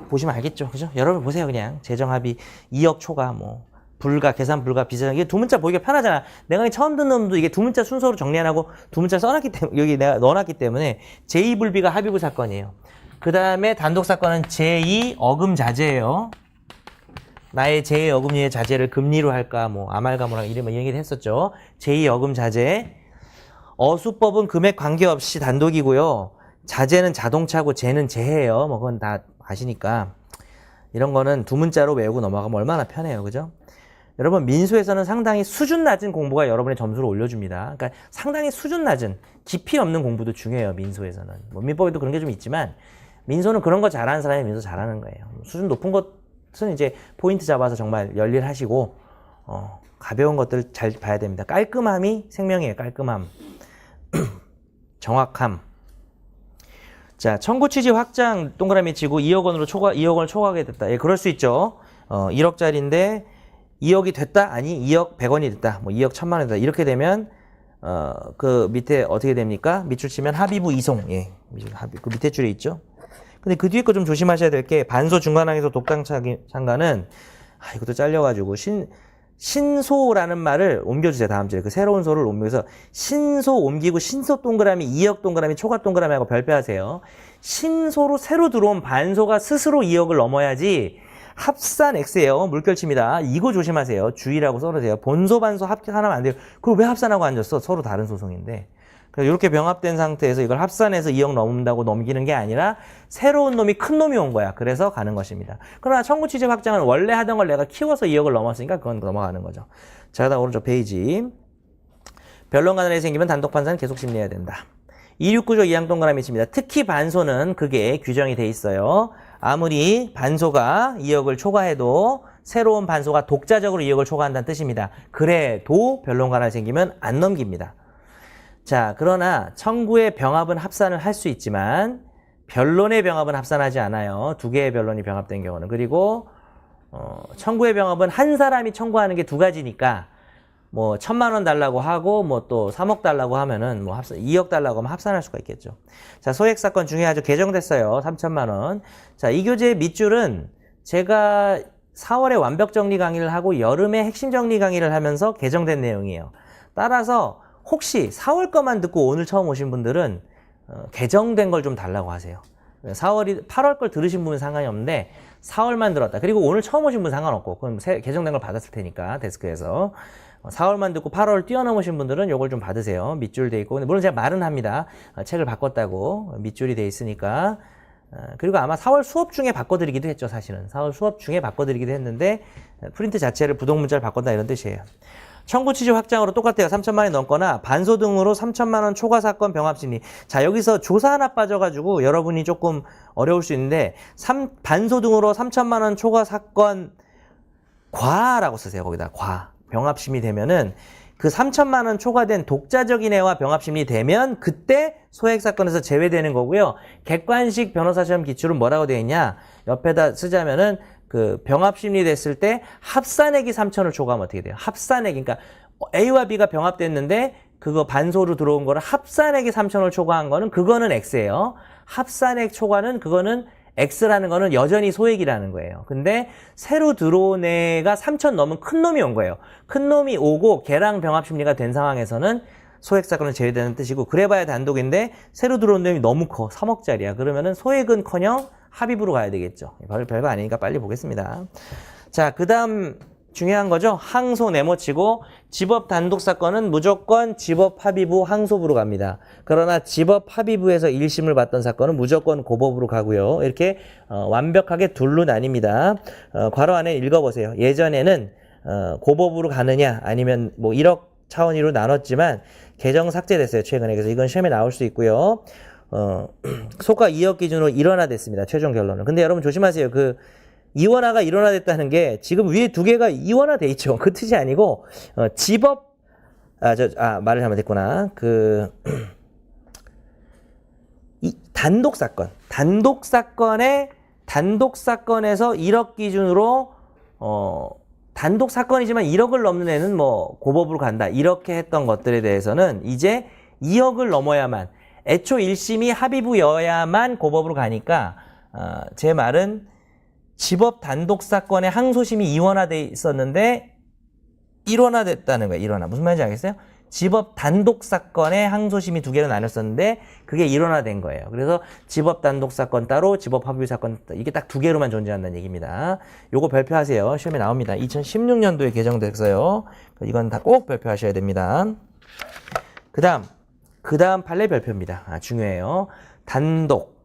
보시면 알겠죠. 그죠? 여러분 보세요. 그냥 재정합의 2억 초과 뭐 불가 계산 불가 비상 이게 두 문자 보기가 편하잖아. 내가 처음 듣는 놈도 이게 두 문자 순서로 정리 안 하고 두 문자 써놨기 때문에 여기 내가 넣어놨기 때문에 제2불비가 합의부 사건이에요. 그 다음에 단독 사건은 제2 어금 자제예요. 나의 제2 어금니의 자제를 금리로 할까 뭐 아말가모랑 이런 얘기를 했었죠. 제2 어금 자제. 어수법은 금액 관계없이 단독이고요. 자제는 자동차고 재는 재해예요. 뭐 그건 다 아시니까 이런 거는 두 문자로 외우고 넘어가면 얼마나 편해요. 그죠? 여러분 민수에서는 상당히 수준 낮은 공부가 여러분의 점수를 올려줍니다. 그러니까 상당히 수준 낮은 깊이 없는 공부도 중요해요. 민수에서는. 뭐 민법에도 그런 게 좀 있지만 민수는 그런 거 잘하는 사람이 민수 잘하는 거예요. 수준 높은 것은 이제 포인트 잡아서 정말 열일하시고 가벼운 것들 잘 봐야 됩니다. 깔끔함이 생명이에요. 깔끔함. 정확함. 자, 청구 취지 확장 동그라미 치고 2억 원을 초과하게 됐다. 예, 그럴 수 있죠. 1억짜리인데 2억이 됐다? 아니, 2억 100원이 됐다. 뭐 2억 1000만 원이 됐다. 이렇게 되면 그 밑에 어떻게 됩니까? 밑줄 치면 합의부 이송. 예. 그 밑에 줄에 있죠. 근데 그 뒤에 거 좀 조심하셔야 될 게 반소 중간항에서 독당 참가는 이것도 잘려가지고 신소라는 말을 옮겨주세요. 다음 주에 그 새로운 소를 옮겨서 신소 옮기고 신소 동그라미 2억 동그라미 초과 동그라미하고 별표하세요. 신소로 새로 들어온 반소가 스스로 2억을 넘어야지 합산 X예요. 물결치입니다. 이거 조심하세요. 주의라고 써놓으세요. 본소 반소 합산하면 안 돼요. 그걸 왜 합산하고 앉았어? 서로 다른 소송인데. 그래서 이렇게 병합된 상태에서 이걸 합산해서 2억 넘는다고 넘기는 게 아니라 새로운 놈이 큰 놈이 온 거야. 그래서 가는 것입니다. 그러나 청구 취지 확장은 원래 하던 걸 내가 키워서 2억을 넘었으니까 그건 넘어가는 거죠. 자, 그다음 오른쪽 페이지. 변론관원이 생기면 단독 판사는 계속 심리해야 된다. 269조 2항 동그라미 칩니다. 특히 반소는 그게 규정이 돼 있어요. 아무리 반소가 2억을 초과해도 새로운 반소가 독자적으로 2억을 초과한다는 뜻입니다. 그래도 변론관원이 생기면 안 넘깁니다. 자, 그러나 청구의 병합은 합산을 할 수 있지만 변론의 병합은 합산하지 않아요. 두 개의 변론이 병합된 경우는. 그리고 청구의 병합은 한 사람이 청구하는 게 두 가지니까 뭐 1000만 원 달라고 하고 뭐 또 3억 달라고 하면은 뭐 2억 달라고 하면 합산할 수가 있겠죠. 자, 소액 사건 중요하죠. 개정됐어요. 3천만 원. 자, 이 교재의 밑줄은 제가 4월에 완벽 정리 강의를 하고 여름에 핵심 정리 강의를 하면서 개정된 내용이에요. 따라서 혹시 4월 거만 듣고 오늘 처음 오신 분들은 개정된 걸 좀 달라고 하세요. 8월 걸 들으신 분은 상관이 없는데 4월만 들었다. 그리고 오늘 처음 오신 분은 상관없고 그럼 개정된 걸 받았을 테니까 데스크에서 4월만 듣고 8월 뛰어넘으신 분들은 요걸 좀 받으세요. 밑줄 돼 있고. 근데 물론 제가 말은 합니다. 책을 바꿨다고 밑줄이 돼 있으니까. 그리고 아마 4월 수업 중에 바꿔드리기도 했죠. 사실은 4월 수업 중에 바꿔드리기도 했는데 프린트 자체를 부동문자를 바꿨다 이런 뜻이에요. 청구 취지 확장으로 똑같아요. 3천만 원이 넘거나 반소 등으로 3천만 원 초과 사건 병합 심리. 자, 여기서 조사 하나 빠져가지고 여러분이 조금 어려울 수 있는데 반소 등으로 3천만 원 초과 사건 과라고 쓰세요. 거기다 과. 병합 심리 되면은 그 3천만 원 초과된 독자적인 애와 병합 심리 되면 그때 소액 사건에서 제외되는 거고요. 객관식 변호사 시험 기출은 뭐라고 되어 있냐? 옆에다 쓰자면은 그 병합 심리 됐을 때 합산액이 3천을 초과하면 어떻게 돼요? 합산액, 그러니까 A와 B가 병합됐는데 그거 반소로 들어온 거를 합산액이 3천을 초과한 거는 그거는 X예요. 합산액 초과는 그거는 X라는 거는 여전히 소액이라는 거예요. 근데 새로 들어온 애가 3천 넘은 큰 놈이 온 거예요. 큰 놈이 오고 걔랑 병합 심리가 된 상황에서는 소액 사건은 제외되는 뜻이고 그래봐야 단독인데 새로 들어온 놈이 너무 커. 3억짜리야. 그러면은 소액은커녕 합의부로 가야 되겠죠. 별거 아니니까 빨리 보겠습니다. 자, 그 다음 중요한 거죠. 항소 네모치고 집업 단독 사건은 무조건 집업 합의부 항소부로 갑니다. 그러나 집업 합의부에서 1심을 받던 사건은 무조건 고법으로 가고요. 이렇게 완벽하게 둘로 나뉩니다. 괄호 안에 읽어보세요. 예전에는 고법으로 가느냐 아니면 뭐 1억 차원위로 나눴지만 개정 삭제됐어요. 최근에. 그래서 이건 시험에 나올 수 있고요. 소가 2억 기준으로 일원화됐습니다. 최종 결론은. 근데 여러분 조심하세요. 그 이원화가 일원화됐다는 게 지금 위에 두 개가 이원화돼 있죠. 그 뜻이 아니고 집업 말을 하면 됐구나. 이 단독 사건에서 1억 기준으로 단독 사건이지만 1억을 넘는 애는 뭐 고법으로 간다. 이렇게 했던 것들에 대해서는 이제 2억을 넘어야만 애초 1심이 합의부여야만 고법으로 가니까 제 말은 집업 단독 사건의 항소심이 이원화돼 있었는데 일원화됐다는 거예요. 일원화. 무슨 말인지 알겠어요? 집업 단독 사건의 항소심이 두 개로 나눴었는데 그게 일원화된 거예요. 그래서 집업 단독 사건 따로 집업 합의부 사건 따로 이게 딱 두 개로만 존재한다는 얘기입니다. 요거 별표하세요. 시험에 나옵니다. 2016년도에 개정됐어요. 이건 다 꼭 별표하셔야 됩니다. 그 다음 판례 별표입니다. 중요해요. 단독,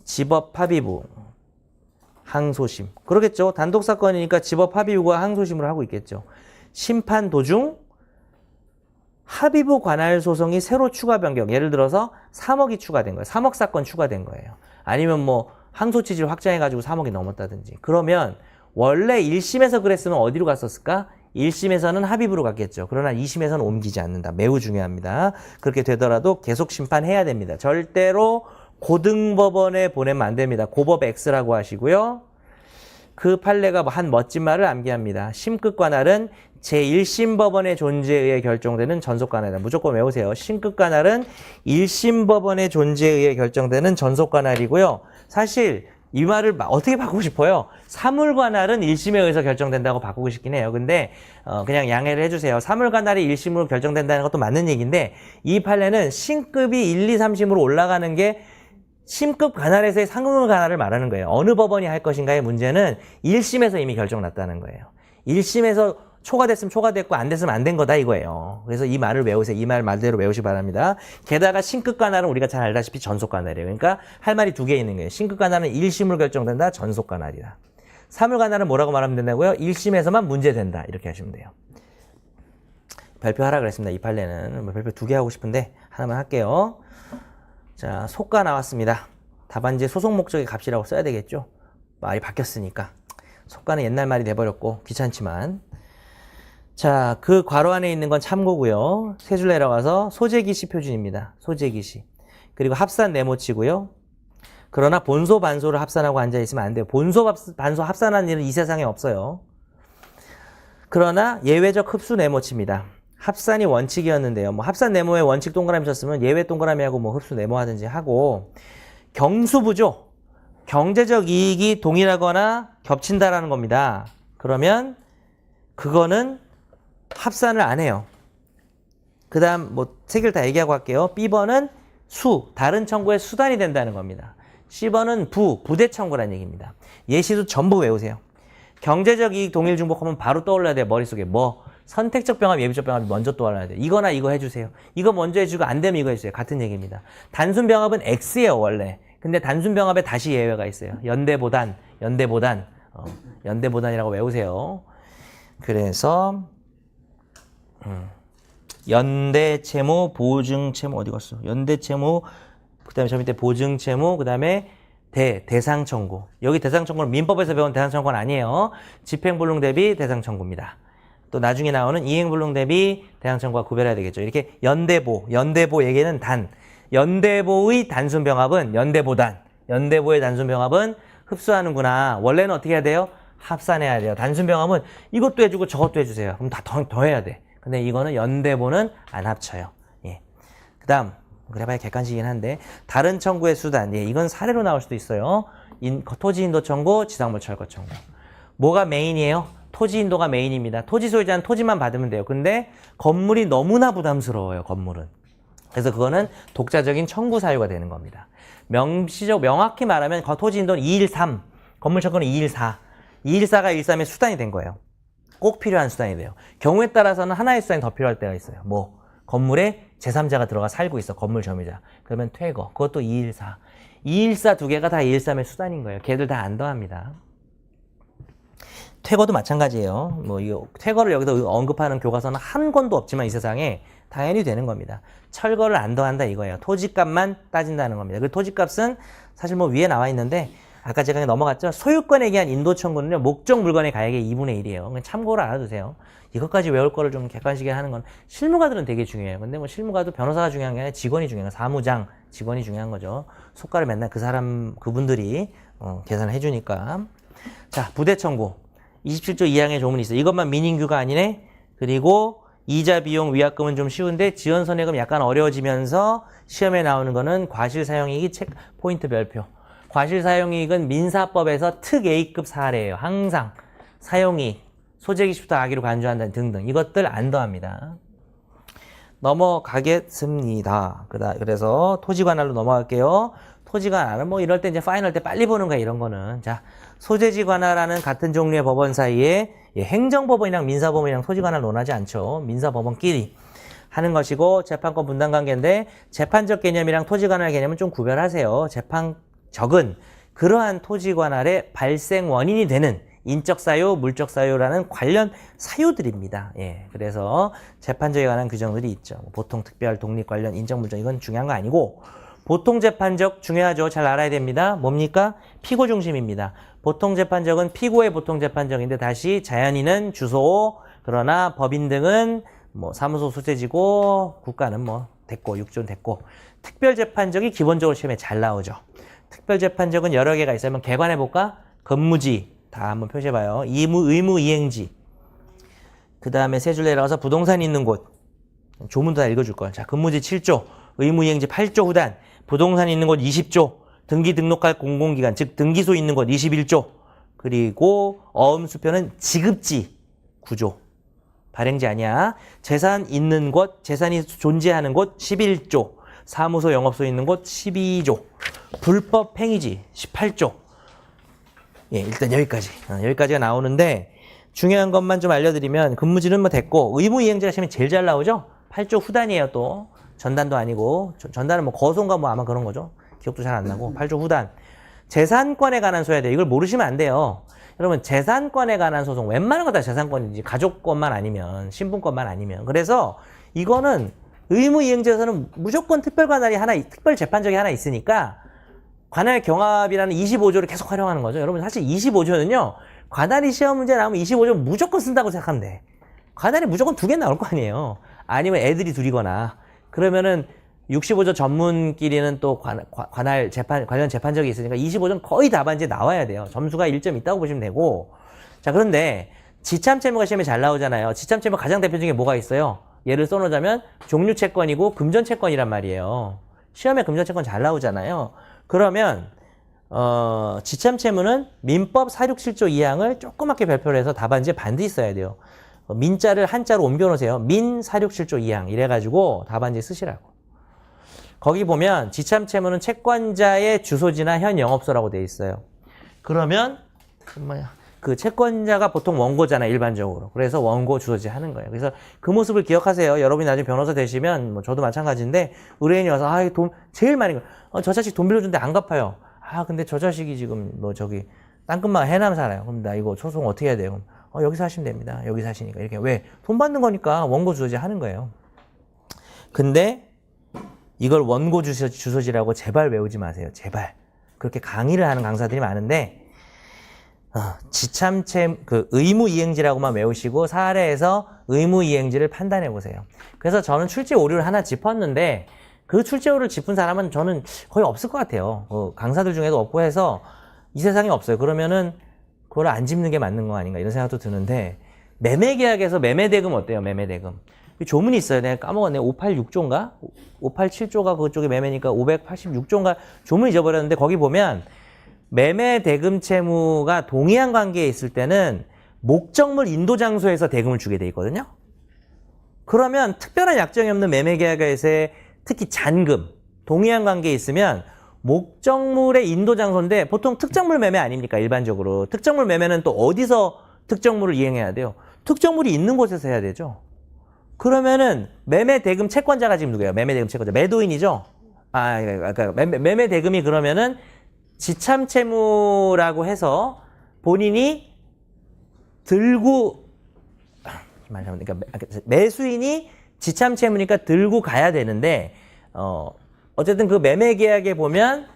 집업 합의부, 항소심. 그러겠죠. 단독 사건이니까 집업 합의부가 항소심을 하고 있겠죠. 심판 도중 합의부 관할 소송이 새로 추가 변경. 예를 들어서 3억이 추가된 거예요. 3억 사건 추가된 거예요. 아니면 뭐 항소 취지를 확장해가지고 3억이 넘었다든지. 그러면 원래 1심에서 그랬으면 어디로 갔었을까? 1심에서는 합의부로 갔겠죠. 그러나 2심에서는 옮기지 않는다. 매우 중요합니다. 그렇게 되더라도 계속 심판해야 됩니다. 절대로 고등법원에 보내면 안 됩니다. 고법 X라고 하시고요. 그 판례가 한 멋진 말을 암기합니다. 심끝관할은 제1심 법원의 존재에 의해 결정되는 전속관할이다. 무조건 외우세요. 심끝관할은 1심 법원의 존재에 의해 결정되는 전속관할이고요. 사실 이 말을 어떻게 바꾸고 싶어요? 사물관할은 1심에 의해서 결정된다고 바꾸고 싶긴 해요. 근데 그냥 양해를 해주세요. 사물관할이 1심으로 결정된다는 것도 맞는 얘기인데 이 판례는 심급이 1, 2, 3심으로 올라가는 게 심급 관할에서의 상급 관할을 말하는 거예요. 어느 법원이 할 것인가의 문제는 1심에서 이미 결정났다는 거예요. 1심에서 초과됐으면 초과됐고 안 됐으면 안 된 거다 이거예요. 그래서 이 말을 외우세요. 이 말 말대로 외우시기 바랍니다. 게다가 심급 관할은 우리가 잘 알다시피 전속 관할이에요. 그러니까 할 말이 두 개 있는 거예요. 심급 관할은 1심으로 결정된다. 전속 관할이다. 사물 관할은 뭐라고 말하면 된다고요? 1심에서만 문제된다. 이렇게 하시면 돼요. 발표하라 그랬습니다. 이 판례는 발표 두 개 하고 싶은데 하나만 할게요. 자, 소가 나왔습니다. 답안지에 소속 목적의 값이라고 써야 되겠죠? 말이 바뀌었으니까. 소가는 옛날 말이 돼버렸고 귀찮지만. 자, 그 괄호 안에 있는 건 참고고요. 세 줄 내려가서 소재기시 표준입니다. 소재기시. 그리고 합산 네모치고요. 그러나 본소 반소를 합산하고 앉아있으면 안 돼요. 본소 반소 합산하는 일은 이 세상에 없어요. 그러나 예외적 흡수 네모치입니다. 합산이 원칙이었는데요. 뭐 합산 네모에 원칙 동그라미 쳤으면 예외 동그라미하고 뭐 흡수 네모 하든지 하고 경수부죠. 경제적 이익이 동일하거나 겹친다라는 겁니다. 그러면 그거는 합산을 안 해요. 그 다음 뭐 세 개를 다 얘기하고 할게요. B번은 수, 다른 청구의 수단이 된다는 겁니다. C번은 부대 청구라는 얘기입니다. 예시도 전부 외우세요. 경제적 이익 동일 중복하면 바로 떠올라야 돼요. 머릿속에 뭐 선택적 병합, 예비적 병합이 먼저 떠올라야 돼요. 이거나 이거 해주세요. 이거 먼저 해주고 안 되면 이거 해주세요. 같은 얘기입니다. 단순 병합은 X예요 원래. 근데 단순 병합에 다시 예외가 있어요. 연대보단, 연대보단이라고 외우세요. 그래서 연대채무, 보증채무 어디 갔어? 연대채무, 그다음에 저 밑에 보증채무, 그다음에 대상청구. 여기 대상청구는 민법에서 배운 대상청구는 아니에요. 집행불능 대비 대상청구입니다. 또 나중에 나오는 이행불능 대비 대상청구와 구별해야 되겠죠. 이렇게 연대보 얘기는 연대보의 단순병합은 연대보의 단순병합은 흡수하는구나. 원래는 어떻게 해야 돼요? 합산해야 돼요. 단순병합은 이것도 해주고 저것도 해주세요. 그럼 다 더 해야 돼. 근데 이거는 연대보는 안 합쳐요. 예. 그 다음 그래봐야 객관식이긴 한데 다른 청구의 수단. 예, 이건 사례로 나올 수도 있어요. 토지인도 청구, 지상물 철거 청구. 뭐가 메인이에요? 토지 인도가 메인입니다. 토지 소유자는 토지만 받으면 돼요. 근데 건물이 너무나 부담스러워요. 건물은. 그래서 그거는 독자적인 청구 사유가 되는 겁니다. 명확히 말하면 토지 인도는 213, 건물 철거는 214. 214가 13의 수단이 된 거예요. 꼭 필요한 수단이 돼요. 경우에 따라서는 하나의 수단이 더 필요할 때가 있어요. 뭐 건물에 제3자가 들어가 살고 있어. 건물 점유자. 그러면 퇴거. 그것도 214. 214 두 개가 다 213의 수단인 거예요. 걔들 다 안 더합니다. 퇴거도 마찬가지예요. 뭐 이거 퇴거를 여기서 언급하는 교과서는 한 권도 없지만 이 세상에 당연히 되는 겁니다. 철거를 안 더한다 이거예요. 토지값만 따진다는 겁니다. 그 토지값은 사실 뭐 위에 나와 있는데 아까 제가 넘어갔죠. 소유권에 의한 인도 청구는요. 목적 물건의 가액의 2분의 1이에요. 참고로 알아두세요. 이것까지 외울 거를 좀 객관식에 하는 건 실무가들은 되게 중요해요. 근데 뭐 실무가도 변호사가 중요한 게 아니라 직원이 중요한 거예요. 사무장, 직원이 중요한 거죠. 속가를 맨날 그분들이 계산을 해주니까. 자, 부대 청구. 27조 2항의 조문이 있어요. 이것만 민인규가 아니네. 그리고 이자 비용 위약금은 좀 쉬운데 지원선액금 약간 어려워지면서 시험에 나오는 거는 과실사용이익이 포인트 별표. 과실사용이익은 민사법에서 특 A급 사례예요. 항상 사용이익, 소재기시부터 악의로 간주한다는 등등 이것들 안 더합니다. 넘어가겠습니다. 그래서 토지관할로 넘어갈게요. 토지관할은 뭐 이럴 때 이제 파이널 때 빨리 보는 거야 이런 거는. 자, 소재지관할하는 같은 종류의 법원 사이에 행정법원이랑 민사법원이랑 토지관할 논하지 않죠. 민사법원끼리 하는 것이고 재판권 분담관계인데 재판적 개념이랑 토지관할 개념은 좀 구별하세요. 재판적은 그러한 토지관할의 발생 원인이 되는 인적 사유, 물적 사유라는 관련 사유들입니다. 예, 그래서 재판적에 관한 규정들이 있죠. 보통, 특별, 독립 관련 인적, 물적 이건 중요한 거 아니고 보통 재판적 중요하죠. 잘 알아야 됩니다. 뭡니까? 피고 중심입니다. 보통 재판적은 피고의 보통 재판적인데 다시 자연인은 주소, 그러나 법인 등은 뭐 사무소 소재지고 국가는 뭐 됐고 육조는 됐고 특별재판적이 기본적으로 시험에 잘 나오죠. 특별재판적은 여러 개가 있어요. 한번 개관해 볼까? 건무지 다 한번 표시해봐요. 의무 이행지. 그 다음에 세 줄 내려가서 부동산이 있는 곳. 조문도 다 읽어줄 거야. 자, 근무지 7조, 의무 이행지 8조 후단, 부동산이 있는 곳 20조, 등기 등록할 공공기관, 즉 등기소 있는 곳 21조, 그리고 어음수표는 지급지 9조. 발행지 아니야. 재산 있는 곳, 재산이 존재하는 곳 11조, 사무소 영업소 있는 곳 12조, 불법 행위지 18조. 예, 일단 여기까지. 여기까지가 나오는데 중요한 것만 좀 알려드리면 근무지는 뭐 됐고 의무이행지가 시험이 제일 잘 나오죠. 8조 후단이에요. 또 전단도 아니고 전단은 뭐 거소인가 뭐 아마 그런 거죠. 기억도 잘 안 나고 8조 후단. 재산권에 관한 소야 돼요. 이걸 모르시면 안 돼요. 여러분 재산권에 관한 소송 웬만한 거 다 재산권이지 가족권만 아니면 신분권만 아니면. 그래서 이거는 의무이행지에서는 무조건 특별관할이 하나 특별재판적이 하나 있으니까 관할 경합이라는 25조를 계속 활용하는 거죠. 여러분 사실 25조는요. 관할이 시험 문제 나오면 25조 무조건 쓴다고 생각하면 돼. 관할이 무조건 2개 나올 거 아니에요. 아니면 애들이 둘이거나. 그러면은 65조 전문끼리는 또 관할 재판, 관련 재판적이 있으니까 25조는 거의 답안지에 나와야 돼요. 점수가 1점 있다고 보시면 되고. 자, 그런데 지참채무가 시험에 잘 나오잖아요. 지참채무 가장 대표적인 게 뭐가 있어요? 예를 써놓자면 종류채권이고 금전채권이란 말이에요. 시험에 금전채권 잘 나오잖아요. 그러면 지참채무는 민법 467조 2항을 조그맣게 별표를 해서 답안지에 반드시 써야 돼요. 민자를 한자로 옮겨놓으세요. 민 467조 2항 이래가지고 답안지에 쓰시라고. 거기 보면 지참채무는 채권자의 주소지나 현 영업소라고 돼 있어요. 그러면 그 채권자가 보통 원고잖아요. 일반적으로. 그래서 원고 주소지 하는 거예요. 그래서 그 모습을 기억하세요. 여러분이 나중에 변호사 되시면 뭐 저도 마찬가지인데 의뢰인이 와서 돈 제일 많이 저 자식 돈 빌려준데 안 갚아요. 근데 저 자식이 지금 뭐 저기 땅끝마을 해남 살아요. 그럼 나 이거 소송 어떻게 해야 돼요? 여기서 하시면 됩니다. 여기서 하시니까. 이렇게 왜? 돈 받는 거니까 원고 주소지 하는 거예요. 근데 이걸 원고 주소지라고 제발 외우지 마세요. 제발. 그렇게 강의를 하는 강사들이 많은데 의무이행지라고만 외우시고 사례에서 의무이행지를 판단해 보세요. 그래서 저는 출제 오류를 하나 짚었는데 그 출제 오류를 짚은 사람은 저는 거의 없을 것 같아요. 강사들 중에도 없고 해서 이 세상에 없어요. 그러면은 그걸 안 짚는 게 맞는 거 아닌가 이런 생각도 드는데 매매계약에서 매매대금 어때요? 매매대금. 조문이 있어요. 내가 까먹었네. 586조인가? 587조가 그쪽에 매매니까 586조인가 조문 잊어버렸는데 거기 보면 매매 대금 채무가 동의한 관계에 있을 때는 목적물 인도 장소에서 대금을 주게 돼 있거든요. 그러면 특별한 약정이 없는 매매 계약에서의 특히 잔금, 동의한 관계에 있으면 목적물의 인도 장소인데 보통 특정물 매매 아닙니까? 일반적으로. 특정물 매매는 또 어디서 특정물을 이행해야 돼요? 특정물이 있는 곳에서 해야 되죠. 그러면은 매매 대금 채권자가 지금 누구예요? 매매 대금 채권자. 매도인이죠? 그러니까 매매 대금이 그러면은 지참채무라고 해서 본인이 들고 그러니까 매수인이 지참채무니까 들고 가야 되는데 어쨌든 그 매매 계약에 보면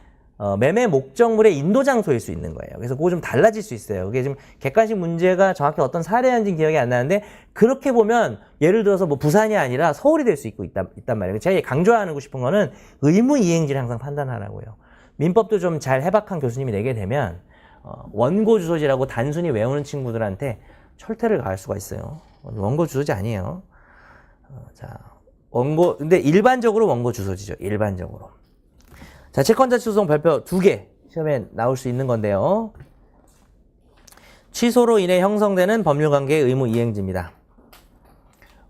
매매 목적물의 인도 장소일 수 있는 거예요. 그래서 그거 좀 달라질 수 있어요. 그게 지금 객관식 문제가 정확히 어떤 사례인지 기억이 안 나는데 그렇게 보면 예를 들어서 뭐 부산이 아니라 서울이 될 수 있단 말이에요. 제가 강조하고 싶은 거는 의무이행지를 항상 판단하라고요. 민법도 좀 잘 해박한 교수님이 내게 되면 원고 주소지라고 단순히 외우는 친구들한테 철퇴를 가할 수가 있어요. 원고 주소지 아니에요. 자, 근데 일반적으로 원고 주소지죠. 일반적으로. 자, 채권자 취소송 별표 2개 시험에 나올 수 있는 건데요. 취소로 인해 형성되는 법률관계의 의무이행지입니다.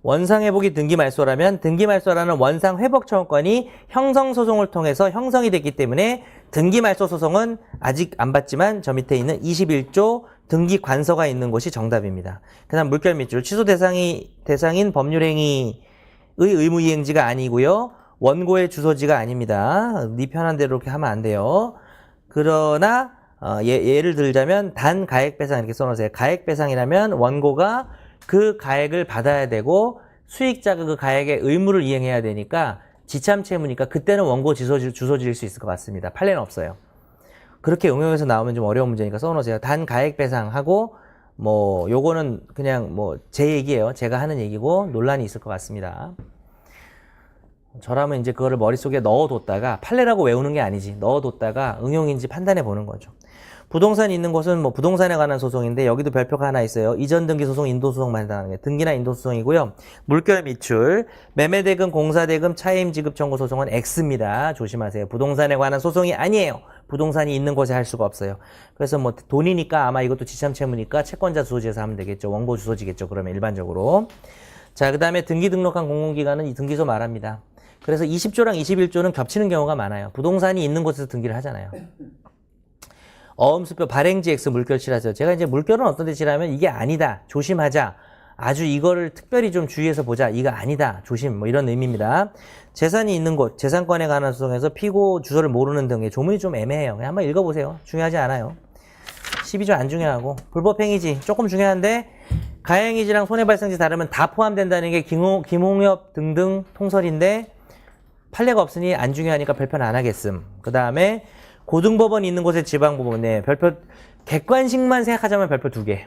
원상회복이 등기말소라면 등기말소라는 원상회복 청구권이 형성소송을 통해서 형성이 됐기 때문에 등기말소 소송은 아직 안 봤지만 저 밑에 있는 21조 등기관서가 있는 곳이 정답입니다. 그 다음 물결 밑줄 취소 대상인 법률행위의 의무이행지가 아니고요. 원고의 주소지가 아닙니다. 네 편한 대로 이렇게 하면 안 돼요. 그러나 예를 들자면 단가액배상 이렇게 써놓으세요. 가액배상이라면 원고가 그 가액을 받아야 되고 수익자가 그 가액의 의무를 이행해야 되니까 지참채무니까 그때는 원고 주소지일 수 있을 것 같습니다. 판례는 없어요. 그렇게 응용해서 나오면 좀 어려운 문제니까 써놓으세요. 단가액배상하고 뭐 요거는 그냥 뭐 제 얘기예요. 제가 하는 얘기고 논란이 있을 것 같습니다. 저라면 이제 그거를 머릿속에 넣어뒀다가 판례라고 외우는 게 아니지. 넣어뒀다가 응용인지 판단해 보는 거죠. 부동산이 있는 곳은 뭐 부동산에 관한 소송인데 여기도 별표가 하나 있어요. 이전 등기 소송, 인도 소송만 해당하는 게 등기나 인도 소송이고요. 물결 미출, 매매 대금, 공사 대금, 차임 지급 청구 소송은 X입니다. 조심하세요. 부동산에 관한 소송이 아니에요. 부동산이 있는 곳에 할 수가 없어요. 그래서 뭐 돈이니까 아마 이것도 지참 채무니까 채권자 주소지에서 하면 되겠죠. 원고 주소지겠죠. 그러면 일반적으로. 자, 그다음에 등기 등록한 공공기관은 이 등기소 말합니다. 그래서 20조랑 21조는 겹치는 경우가 많아요. 부동산이 있는 곳에서 등기를 하잖아요. 어음수표 발행지 X 물결 칠하죠. 제가 이제 물결은 어떤 데 칠하면 이게 아니다. 조심하자. 아주 이거를 특별히 좀 주의해서 보자. 이거 아니다. 조심. 뭐 이런 의미입니다. 재산이 있는 곳, 재산권에 관한 소송에서 피고 주소를 모르는 등의 조문이 좀 애매해요. 그냥 한번 읽어보세요. 중요하지 않아요. 12조 안 중요하고. 불법행위지 조금 중요한데 가해행위지랑 손해발생지 다르면 다 포함된다는 게 김홍엽 등등 통설인데 판례가 없으니 안 중요하니까 별표는 안 하겠음. 그 다음에 고등법원이 있는 곳의 지방법원, 네, 별표, 객관식만 생각하자면 별표 2개.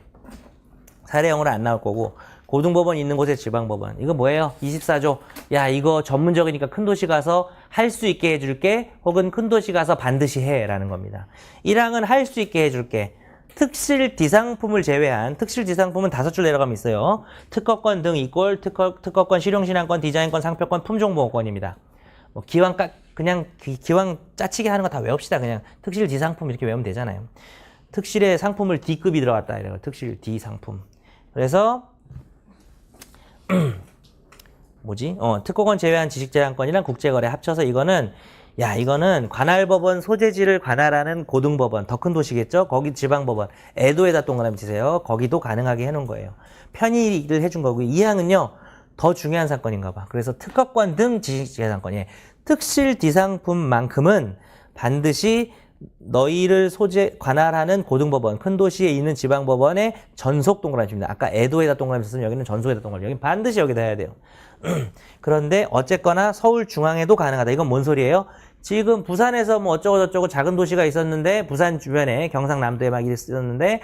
사례형으로 안 나올 거고, 고등법원이 있는 곳의 지방법원. 이거 뭐예요? 24조. 야, 이거 전문적이니까 큰 도시 가서 할 수 있게 해줄게, 혹은 큰 도시 가서 반드시 해. 라는 겁니다. 1항은 할 수 있게 해줄게. 특실 디상품을 제외한, 특실 디상품은 5줄 내려가면 있어요. 특허권 등 이꼴, 특허권, 실용신앙권, 디자인권, 상표권, 품종보호권입니다. 뭐 그냥 기왕 짜치게 하는 거 다 외웁시다. 그냥 특실 D상품 이렇게 외우면 되잖아요. 특실의 상품을 D급이 들어갔다. 이래요. 특실 D상품. 그래서 뭐지? 특허권 제외한 지식재산권이랑 국제거래 합쳐서 이거는 관할법원 소재지를 관할하는 고등법원, 더 큰 도시겠죠? 거기 지방법원, 애도에다 동그라미 치세요. 거기도 가능하게 해놓은 거예요. 편의를 해준 거고, 이 항은요, 더 중요한 사건인가 봐. 그래서 특허권 등 지식재산권이 특실 D상품만큼은 반드시 너희를 관할하는 고등법원, 큰 도시에 있는 지방법원에 전속 동그라미 칩니다. 아까 애도에다 동그라미 쳤으면 여기는 전속에다 동그라미. 여기는 반드시 여기다 해야 돼요. 그런데 어쨌거나 서울중앙에도 가능하다. 이건 뭔 소리예요? 지금 부산에서 뭐 어쩌고저쩌고 작은 도시가 있었는데 부산 주변에 경상남도에 막 있었는데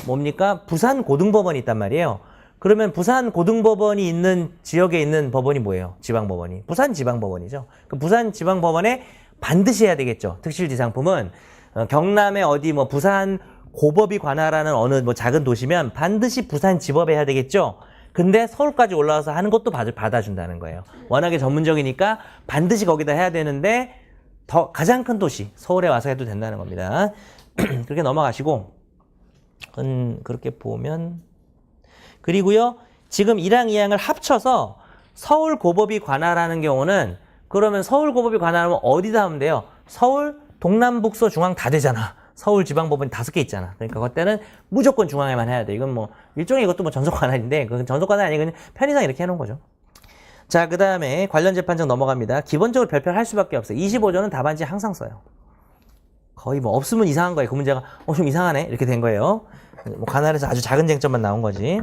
뭡니까? 부산 고등법원이 있단 말이에요. 그러면 부산 고등법원이 있는 지역에 있는 법원이 뭐예요? 지방법원이. 부산 지방법원이죠. 그 부산 지방법원에 반드시 해야 되겠죠. 특실지상품은 경남의 어디 뭐 부산 고법이 관할하는 어느 뭐 작은 도시면 반드시 부산 지법에 해야 되겠죠. 근데 서울까지 올라와서 하는 것도 받아준다는 거예요. 워낙에 전문적이니까 반드시 거기다 해야 되는데 가장 큰 도시 서울에 와서 해도 된다는 겁니다. 그렇게 넘어가시고 그렇게 보면 그리고요 지금 1항 2항을 합쳐서 서울 고법이 관할하는 경우는 그러면 서울 고법이 관할하면 어디다 하면 돼요? 서울 동남북서 중앙 다 되잖아. 서울 지방법원이 5개 있잖아. 그러니까 그때는 무조건 중앙에만 해야 돼. 이건 뭐 일종의 이것도 뭐 전속 관할인데 그건 전속 관할 아니고 그냥 편의상 이렇게 해놓은 거죠. 자, 그 다음에 관련 재판정 넘어갑니다. 기본적으로 별표를 할 수밖에 없어요. 25조는 답안지 항상 써요. 거의 뭐 없으면 이상한 거예요. 그 문제가 좀 이상하네 이렇게 된 거예요. 뭐 관할에서 아주 작은 쟁점만 나온 거지.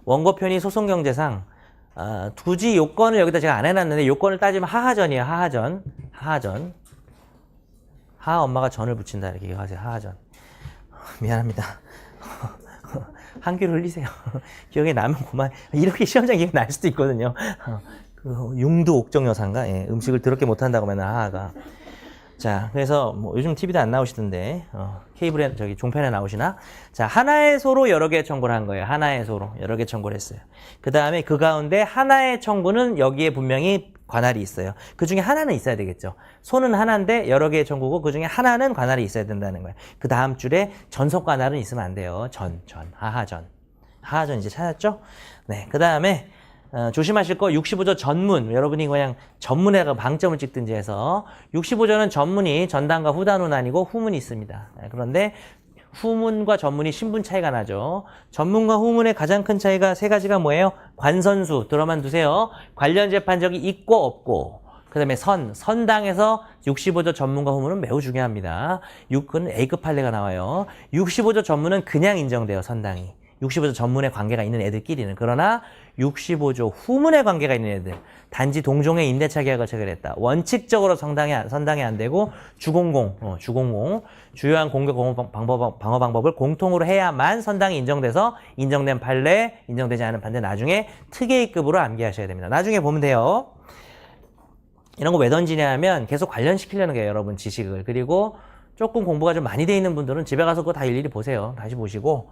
원고 편의 소송 경제상 굳이 요건을 여기다 제가 안 해놨는데 요건을 따지면 하하전이에요. 하하전. 하 엄마가 전을 붙인다 이렇게 하세요. 하하전. 미안합니다. 한귀를 흘리세요. 기억에 나면 그만. 이렇게 시험장 기억이 날 수도 있거든요. 그 융두 옥정 여사인가? 예, 음식을 더럽게 못한다고 맨날 하하가. 자, 그래서 뭐 요즘 TV도 안 나오시던데 케이블에 저기 종편에 나오시나? 자, 하나의 소로 여러 개 청구를 한 거예요. 하나의 소로 여러 개 청구를 했어요. 그 다음에 그 가운데 하나의 청구는 여기에 분명히 관할이 있어요. 그 중에 하나는 있어야 되겠죠. 소는 하나인데 여러 개의 청구고 그 중에 하나는 관할이 있어야 된다는 거예요. 그 다음 줄에 전속 관할은 있으면 안 돼요. 하하전 이제 찾았죠? 네, 그 다음에 조심하실 거 65조 전문. 여러분이 그냥 전문에다가 방점을 찍든지 해서 65조는 전문이 전단과 후단은 아니고 후문이 있습니다. 그런데 후문과 전문이 신분 차이가 나죠. 전문과 후문의 가장 큰 차이가 3가지가 뭐예요? 관선수 들어만 두세요. 관련 재판적이 있고 없고 그 다음에 선당에서 65조 전문과 후문은 매우 중요합니다. 6은 A급 판례가 나와요. 65조 전문은 그냥 인정돼요. 선당이. 65조 전문의 관계가 있는 애들끼리는. 그러나 65조 후문의 관계가 있는 애들, 단지 동종의 임대차 계약을 체결했다. 원칙적으로 선당이 안 되고 주공공, 주요한 공격 방어 방법을 공통으로 해야만 선당이 인정돼서 인정된 판례, 인정되지 않은 판례 나중에 특예의급으로 암기하셔야 됩니다. 나중에 보면 돼요. 이런 거 왜 던지냐 하면 계속 관련시키려는 거예요, 여러분 지식을. 그리고 조금 공부가 좀 많이 돼 있는 분들은 집에 가서 그거 다 일일이 보세요. 다시 보시고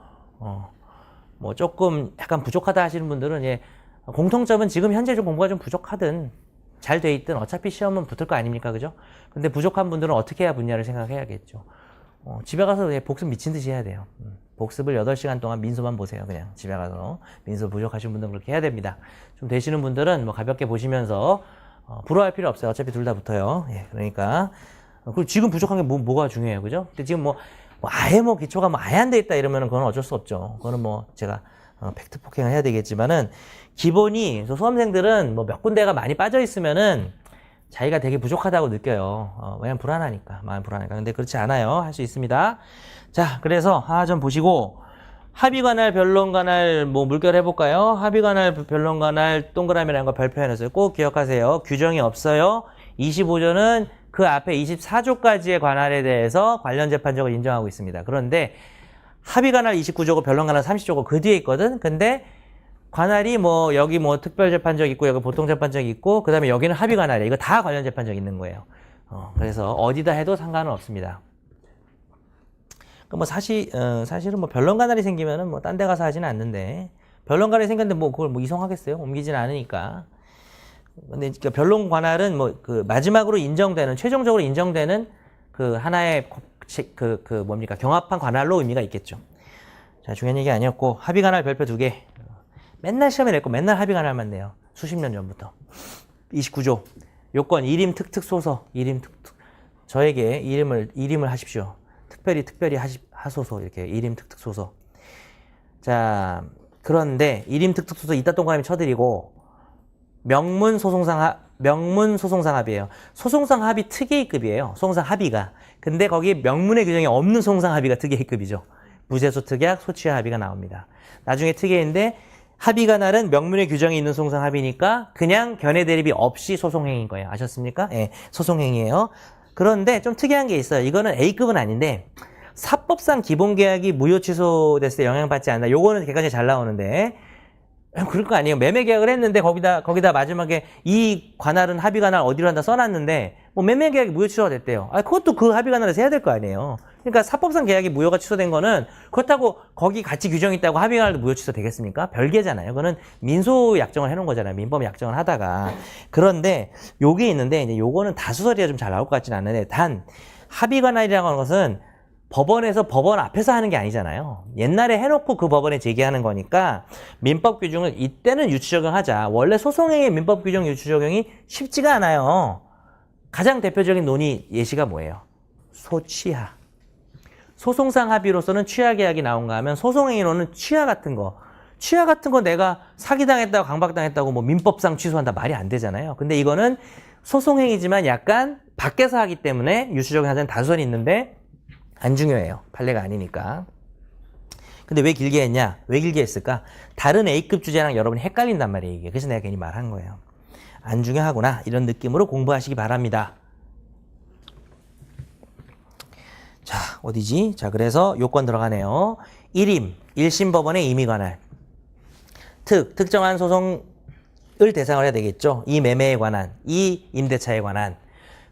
뭐 조금 약간 부족하다 하시는 분들은 예, 공통점은 지금 현재 좀 공부가 좀 부족하든 잘 돼 있든 어차피 시험은 붙을 거 아닙니까, 그죠? 근데 부족한 분들은 어떻게 해야 붙냐를 생각해야겠죠. 집에 가서 예, 복습 미친 듯이 해야 돼요. 복습을 8시간 동안 민소만 보세요. 그냥 집에 가서 민소 부족하신 분들은 그렇게 해야 됩니다. 좀 되시는 분들은 뭐 가볍게 보시면서 부러워할 필요 없어요. 어차피 둘 다 붙어요. 예, 그러니까 그리고 지금 부족한 게 뭐가 중요해요, 그죠? 근데 지금 아예 기초가 아예 안 돼 있다 이러면은 그건 어쩔 수 없죠. 그거는 제가 팩트 폭행을 해야 되겠지만은 기본이 수험생들은 몇 군데가 많이 빠져 있으면은 자기가 되게 부족하다고 느껴요. 왜냐면 불안하니까, 마음 불안하니까. 근데 그렇지 않아요. 할 수 있습니다. 자, 그래서 하나 좀 보시고 합의관할, 변론관할 물결 해볼까요? 합의관할, 변론관할 동그라미라는 거 별표해놨어요. 꼭 기억하세요. 규정이 없어요. 25조는 그 앞에 24조까지의 관할에 대해서 관련 재판적을 인정하고 있습니다. 그런데 합의관할 29조고 변론관할 30조고 그 뒤에 있거든. 근데 관할이 여기 특별재판적 있고 여기 보통재판적 있고 그 다음에 여기는 합의관할이에요. 이거 다 관련 재판적 있는 거예요. 그래서 어디다 해도 상관은 없습니다. 사실은 변론관할이 생기면은 딴 데 가서 하지는 않는데 변론관할이 생겼는데 그걸 이송하겠어요? ом기지는 않으니까. 근데 변론 관할은 마지막으로 인정되는, 최종적으로 인정되는 하나의 경합한 관할로 의미가 있겠죠. 자, 중요한 얘기 아니었고, 합의 관할 별표 2개. 맨날 시험에 냈고, 맨날 합의 관할만 내요. 수십 년 전부터. 29조. 요건, 일임 특특 소서. 일임 특특. 저에게 일임을 하십시오. 특별히 하소서. 이렇게 일임 특특 소서. 자, 그런데 일임 특특 소서 이따 동그라미 쳐드리고, 명문 소송상 합의예요. 소송상 합의 특예의급이에요. 소송상 합의가. 근데 거기 명문의 규정이 없는 소송상 합의가 특예의급이죠. 무죄소 특약, 소취하 합의가 나옵니다. 나중에 특예인데 합의가 날은 명문의 규정이 있는 소송상 합의니까 그냥 견해 대립이 없이 소송행위인 거예요. 아셨습니까? 예, 소송행위예요. 그런데 좀 특이한 게 있어요. 이거는 A급은 아닌데 사법상 기본계약이 무효 취소됐을 때 영향받지 않는다. 요거는 객관식이 잘 나오는데 그럴 거 아니에요. 매매 계약을 했는데 거기다 마지막에 이 관할은 합의 관할 어디로 한다 써놨는데 매매 계약이 무효 취소가 됐대요. 그것도 그 합의 관할에서 해야 될 거 아니에요. 그러니까 사법상 계약이 무효가 취소된 거는 그렇다고 거기 같이 규정이 있다고 합의 관할도 무효 취소 되겠습니까? 별개잖아요. 그거는 민소 약정을 해놓은 거잖아요. 민법 약정을 하다가. 그런데 요게 있는데 이제 요거는 다수설이라 좀 잘 나올 것 같지는 않는데 단 합의 관할이라고 하는 것은 법원에서 법원 앞에서 하는 게 아니잖아요. 옛날에 해놓고 그 법원에 제기하는 거니까 민법 규정을 이때는 유추 적용하자. 원래 소송행위 민법 규정 유추 적용이 쉽지가 않아요. 가장 대표적인 논의 예시가 뭐예요? 소취하. 소송상 합의로서는 취하 계약이 나온가 하면 소송행위로는 취하 같은 거 내가 사기당했다고 강박당했다고 민법상 취소한다 말이 안 되잖아요. 근데 이거는 소송행위지만 약간 밖에서 하기 때문에 유추 적용하자는 다수설이 있는데 안 중요해요. 판례가 아니니까. 근데 왜 길게 했냐? 왜 길게 했을까? 다른 A급 주제랑 여러분이 헷갈린단 말이에요, 이게. 그래서 내가 괜히 말한 거예요. 안 중요하구나. 이런 느낌으로 공부하시기 바랍니다. 자, 어디지? 자, 그래서 요건 들어가네요. 1임, 1심 법원의 임의관할. 특정한 소송을 대상으로 해야 되겠죠. 이 매매에 관한, 이 임대차에 관한.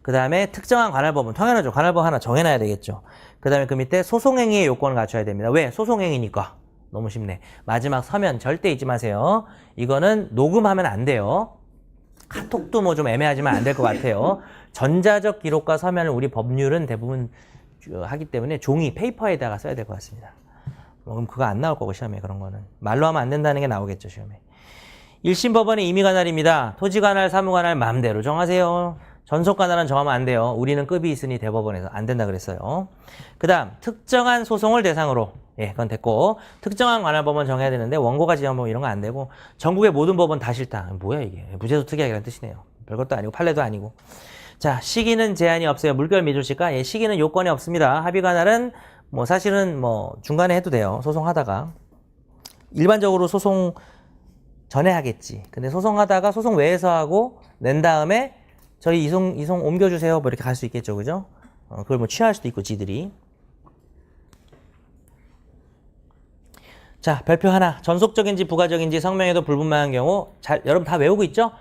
그 다음에 특정한 관할법은 당연하죠. 관할법 하나 정해놔야 되겠죠. 그 다음에 그 밑에 소송행위의 요건을 갖춰야 됩니다. 왜? 소송행위니까. 너무 쉽네. 마지막 서면 절대 잊지 마세요. 이거는 녹음하면 안 돼요. 카톡도 좀 애매하지만 안 될 것 같아요. 전자적 기록과 서면을 우리 법률은 대부분 하기 때문에 종이, 페이퍼에다가 써야 될 것 같습니다. 그럼 그거 안 나올 거고 시험에 그런 거는. 말로 하면 안 된다는 게 나오겠죠 시험에. 1심 법원의 임의관할입니다. 토지관할, 사무관할 마음대로 정하세요. 전속관할은 정하면 안 돼요. 우리는 급이 있으니 대법원에서 안 된다 그랬어요. 그 다음 특정한 소송을 대상으로 그건 됐고 특정한 관할법원 정해야 되는데 원고가 지정법원 이런 거 안 되고 전국의 모든 법원 다 싫다. 뭐야 이게. 무죄소 특약이라는 뜻이네요. 별것도 아니고 판례도 아니고. 자, 시기는 제한이 없어요. 물결 미조실까? 시기는 요건이 없습니다. 합의 관할은 사실은 중간에 해도 돼요. 소송하다가. 일반적으로 소송 전에 하겠지. 근데 소송하다가 소송 외에서 하고 낸 다음에 저희 이송 옮겨주세요. 뭐 이렇게 갈 수 있겠죠. 그죠? 그걸 뭐 취할 수도 있고, 지들이. 자, 별표 하나. 전속적인지 부가적인지 성명에도 불분명한 경우, 여러분 다 외우고 있죠?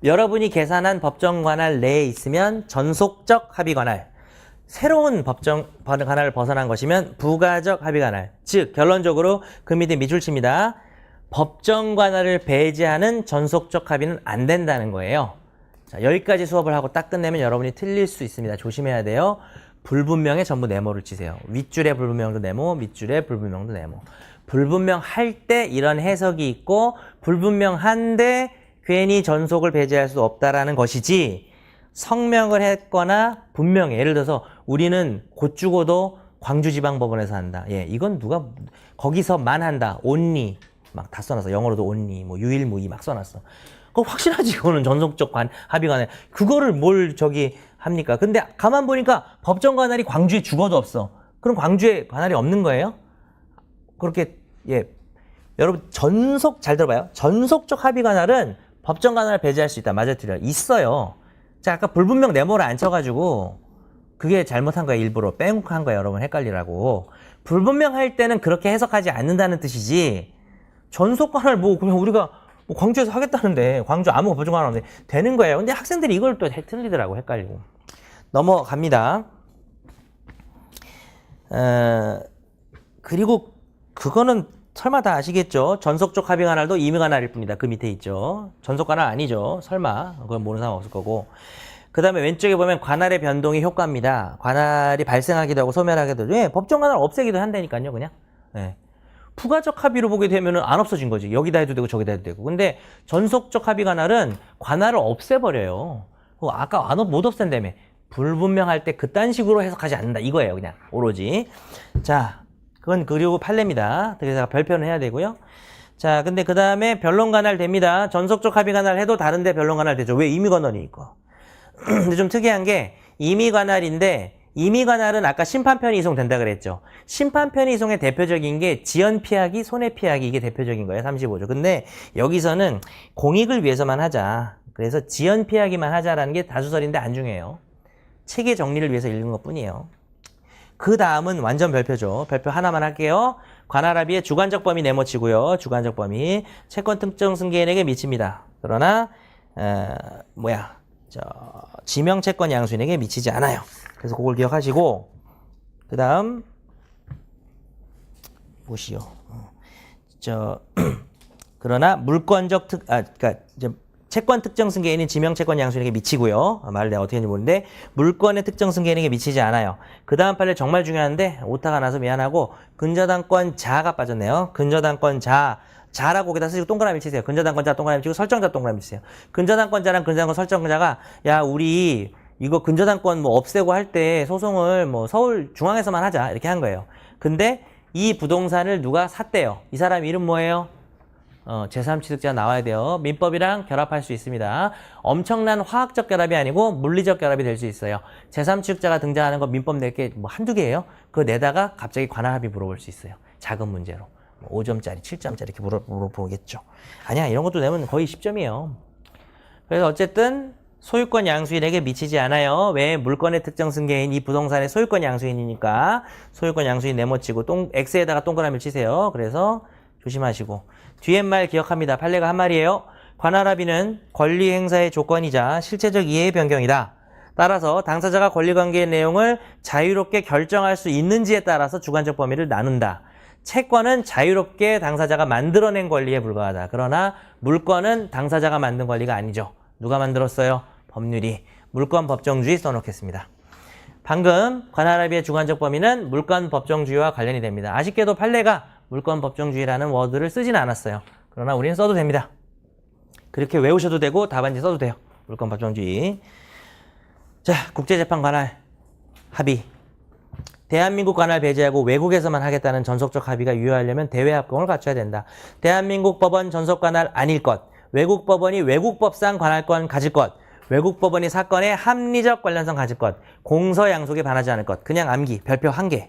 여러분이 계산한 법정 관할 내에 있으면 전속적 합의 관할. 새로운 법정 관할을 벗어난 것이면 부가적 합의 관할. 즉, 결론적으로 금이든 미줄칩니다. 법정 관할을 배제하는 전속적 합의는 안 된다는 거예요. 자, 여기까지 수업을 하고 딱 끝내면 여러분이 틀릴 수 있습니다. 조심해야 돼요. 불분명에 전부 네모를 치세요. 윗줄에 불분명도 네모, 밑줄에 불분명도 네모. 불분명할 때 이런 해석이 있고 불분명한데 괜히 전속을 배제할 수 없다라는 것이지, 성명을 했거나 분명해. 예를 들어서 우리는 곧 죽어도 광주지방법원에서 한다. 예, 이건 누가 거기서만 한다. only 막 다 써놨어. 영어로도 only, 뭐 유일무이 막 써놨어. 그거 확실하지. 그거는 전속적 합의 관할. 그거를 뭘 저기 합니까? 근데 가만 보니까 법정 관할이 광주에 죽어도 없어. 그럼 광주에 관할이 없는 거예요? 그렇게, 예. 여러분, 잘 들어봐요. 전속적 합의 관할은 법정 관할을 배제할 수 있다. 맞아, 틀려. 있어요. 자, 아까 불분명 네모를 안 쳐가지고 그게 잘못한 거야. 일부러 빼놓고 한 거야. 여러분 헷갈리라고. 불분명할 때는 그렇게 해석하지 않는다는 뜻이지, 전속 관할 뭐 그냥 우리가 뭐 광주에서 하겠다는데, 광주 아무 법정 관할 없는데 되는 거예요. 근데 학생들이 이걸 또 틀리더라고. 헷갈리고. 넘어갑니다. 그리고 그거는 설마 다 아시겠죠? 전속적 합의 관할도 임의 관할일 뿐이다. 그 밑에 있죠. 전속 관할 아니죠. 설마. 그건 모르는 사람 없을 거고. 그 다음에 왼쪽에 보면 관할의 변동이 효과입니다. 관할이 발생하기도 하고 소멸하기도 하고. 예, 법정 관할 없애기도 한다니까요. 그냥. 예. 부가적 합의로 보게 되면은 안 없어진 거지. 여기다 해도 되고 저기다 해도 되고. 근데 전속적 합의 관할은 관할을 없애버려요. 아까 못 없앤다며. 불분명할 때 그딴 식으로 해석하지 않는다. 이거예요. 그냥 오로지. 자, 그건 그리고 판례입니다. 그래서 별표는 해야 되고요. 자, 근데 그 다음에 변론 관할 됩니다. 전속적 합의 관할 해도 다른데 변론 관할 되죠. 왜? 임의 관할이니까. 근데 좀 특이한 게 임의 관할인데, 임의 관할은 아까 심판편이 이송된다 그랬죠. 심판편이 이송의 대표적인 게 지연 피하기, 손해 피하기, 이게 대표적인 거예요. 35조. 근데 여기서는 공익을 위해서만 하자. 그래서 지연 피하기만 하자라는 게 다수설인데 안 중요해요. 체계 정리를 위해서 읽은 것 뿐이에요. 그 다음은 완전 별표죠. 별표 하나만 할게요. 관할 합의의 주관적 범위 네모치고요. 주관적 범위 채권 특정 승계인에게 미칩니다. 그러나 지명 채권 양수인에게 미치지 않아요. 그래서 그걸 기억하시고, 그 다음 보시오. 그러나 물권적 그러니까 이제 채권 특정 승계인인 지명 채권 양수인에게 미치고요. 말을 내가 어떻게 했는지 모르는데 물권의 특정 승계인에게 미치지 않아요. 그 다음 판례 정말 중요한데 오타가 나서 미안하고, 근저당권 자가 빠졌네요. 근저당권 자라고 거기다 쓰시고 동그라미 치세요. 근저당권자 동그라미 치고 설정자 동그라미 치세요. 근저당권자랑 근저당권 설정자가, 야, 우리 이거 근저당권 뭐 없애고 할 때 소송을 뭐 서울 중앙에서만 하자, 이렇게 한 거예요. 근데 이 부동산을 누가 샀대요. 이 사람 이름 뭐예요? 제3취득자 나와야 돼요. 민법이랑 결합할 수 있습니다. 엄청난 화학적 결합이 아니고 물리적 결합이 될 수 있어요. 제3취득자가 등장하는 거 민법 낼 게 뭐 한두 개예요. 그거 내다가 갑자기 관할 합의 물어볼 수 있어요. 작은 문제로. 5점짜리, 7점짜리 이렇게 물어보겠죠. 아니야, 이런 것도 내면 거의 10점이에요. 그래서 어쨌든 소유권 양수인에게 미치지 않아요. 왜? 물권의 특정 승계인 이 부동산의 소유권 양수인이니까 소유권 양수인 네모치고 X에다가 동그라미를 치세요. 그래서 조심하시고. 뒤에 말 기억합니다. 판례가 한 말이에요. 관할 합의는 권리 행사의 조건이자 실체적 이해의 변경이다. 따라서 당사자가 권리관계의 내용을 자유롭게 결정할 수 있는지에 따라서 주관적 범위를 나눈다. 채권은 자유롭게 당사자가 만들어낸 권리에 불과하다. 그러나 물권은 당사자가 만든 권리가 아니죠. 누가 만들었어요? 법률이. 물권 법정주의 써놓겠습니다. 방금 관할 합의의 주관적 범위는 물권 법정주의와 관련이 됩니다. 아쉽게도 판례가 물권 법정주의라는 워드를 쓰진 않았어요. 그러나 우리는 써도 됩니다. 그렇게 외우셔도 되고 답안지 써도 돼요. 물권 법정주의. 자, 국제재판 관할 합의. 대한민국 관할 배제하고 외국에서만 하겠다는 전속적 합의가 유효하려면 대외 합공을 갖춰야 된다. 대한민국 법원 전속 관할 아닐 것. 외국 법원이 외국법상 관할권 가질 것. 외국 법원이 사건의 합리적 관련성 가질 것. 공서 양속에 반하지 않을 것. 그냥 암기, 별표 1개.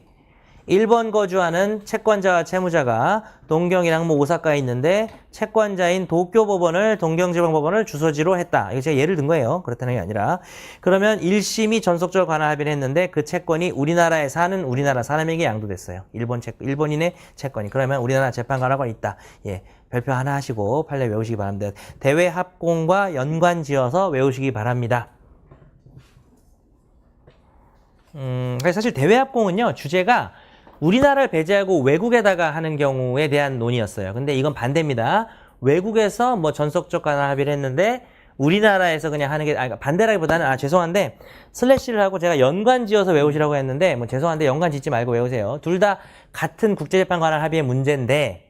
1번 거주하는 채권자와 채무자가 동경이랑 뭐 오사카에 있는데 채권자인 도쿄법원을 동경지방법원을 주소지로 했다. 이거 제가 예를 든 거예요. 그렇다는 게 아니라. 그러면 1심이 전속적으로 관할 합의를 했는데 그 채권이 우리나라에 사는 우리나라 사람에게 양도됐어요. 일본인의 채권이. 그러면 우리나라 재판관하고 있다. 예. 별표 하나 하시고 판례 외우시기 바랍니다. 대외 합공과 연관지어서 외우시기 바랍니다. 사실 대외 합공은요, 주제가 우리나라를 배제하고 외국에다가 하는 경우에 대한 논의였어요. 근데 이건 반대입니다. 외국에서 뭐 전속적 관할 합의를 했는데 우리나라에서 그냥 하는 게, 반대라기보다는, 죄송한데, 슬래시를 하고 제가 연관 지어서 외우시라고 했는데, 뭐 죄송한데 연관 짓지 말고 외우세요. 둘 다 같은 국제재판 관할 합의의 문제인데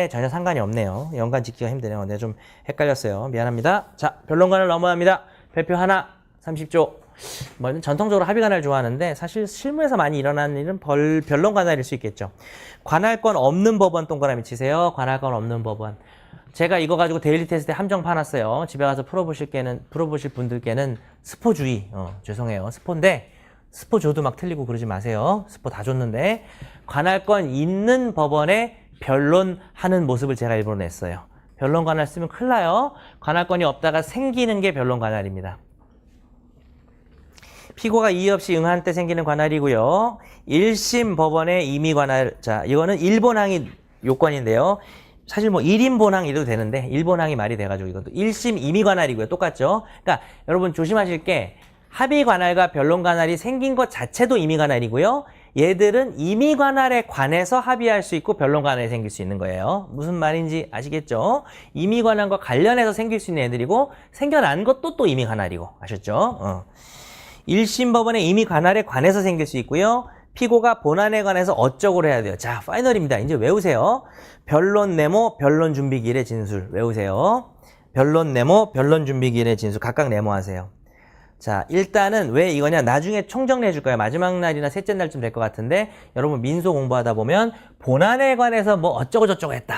전혀 상관이 없네요. 연관 짓기가 힘드네요. 내가 좀 헷갈렸어요. 미안합니다. 자, 변론관을 넘어갑니다. 별표 하나, 30조. 뭐 전통적으로 합의 관할을 좋아하는데 사실 실무에서 많이 일어나는 일은 변론 관할일 수 있겠죠. 관할권 없는 법원 동그라미 치세요. 관할권 없는 법원. 제가 이거 가지고 데일리 테스트에 함정 파놨어요. 집에 가서 풀어보실 분들께는 스포주의. 죄송해요. 스포인데 스포 줘도 막 틀리고 그러지 마세요. 스포 다 줬는데 관할권 있는 법원에 변론하는 모습을 제가 일부러 냈어요. 변론 관할 쓰면 큰일 나요. 관할권이 없다가 생기는 게 변론 관할입니다. 피고가 이의 없이 응한 때 생기는 관할이고요. 1심 법원의 임의 관할. 자, 이거는 일본항이 요건인데요. 사실 뭐 1인 본항 이래도 되는데 일본항이 말이 돼가지고 이것도 1심 임의 관할이고요. 똑같죠? 그러니까 여러분 조심하실 게 합의 관할과 변론 관할이 생긴 것 자체도 임의 관할이고요. 얘들은 임의 관할에 관해서 합의할 수 있고 변론 관할이 생길 수 있는 거예요. 무슨 말인지 아시겠죠? 임의 관할과 관련해서 생길 수 있는 애들이고 생겨난 것도 또 임의 관할이고. 아셨죠? 1심 법원의 임의 관할에 관해서 생길 수 있고요. 피고가 본안에 관해서 어쩌고 해야 돼요. 자, 파이널입니다. 이제 외우세요. 변론 네모, 변론 준비 기일의 진술. 외우세요. 변론 네모, 변론 준비 기일의 진술. 각각 네모하세요. 자, 일단은 왜 이거냐. 나중에 총정리해 줄 거예요. 마지막 날이나 셋째 날쯤 될 것 같은데 여러분 민소 공부하다 보면 본안에 관해서 뭐 어쩌고 저쩌고 했다.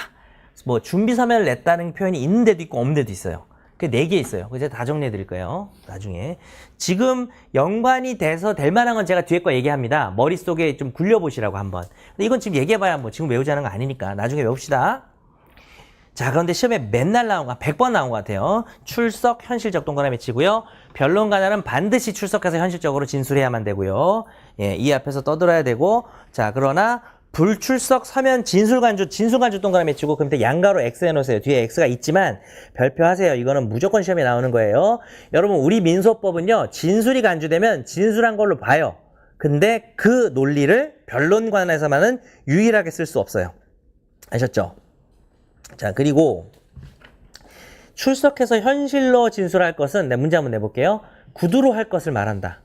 뭐 준비 서면을 냈다는 표현이 있는 데도 있고 없는 데도 있어요. 그 4개 있어요. 그래서 제가 다 정리해 드릴 거예요. 나중에. 지금 연관이 돼서 될 만한 건 제가 뒤에 거 얘기합니다. 머릿속에 좀 굴려보시라고 한번. 근데 이건 지금 얘기해봐야 뭐 지금 외우자는 거 아니니까 나중에 외웁시다. 자, 그런데 시험에 맨날 나온 거, 100번 나온 것 같아요. 출석, 현실적 동그라미 치고요. 변론 관할은 반드시 출석해서 현실적으로 진술해야만 되고요. 예, 이 앞에서 떠들어야 되고. 자, 그러나 불출석 서면 진술간주 동그라미 치고 그럼 양가로 X 해놓으세요. 뒤에 X가 있지만 별표하세요. 이거는 무조건 시험에 나오는 거예요. 여러분 우리 민소법은요. 진술이 간주되면 진술한 걸로 봐요. 근데 그 논리를 변론관에서만은 유일하게 쓸 수 없어요. 아셨죠? 자, 그리고 출석해서 현실로 진술할 것은 내 문제 한번 내볼게요. 구두로 할 것을 말한다.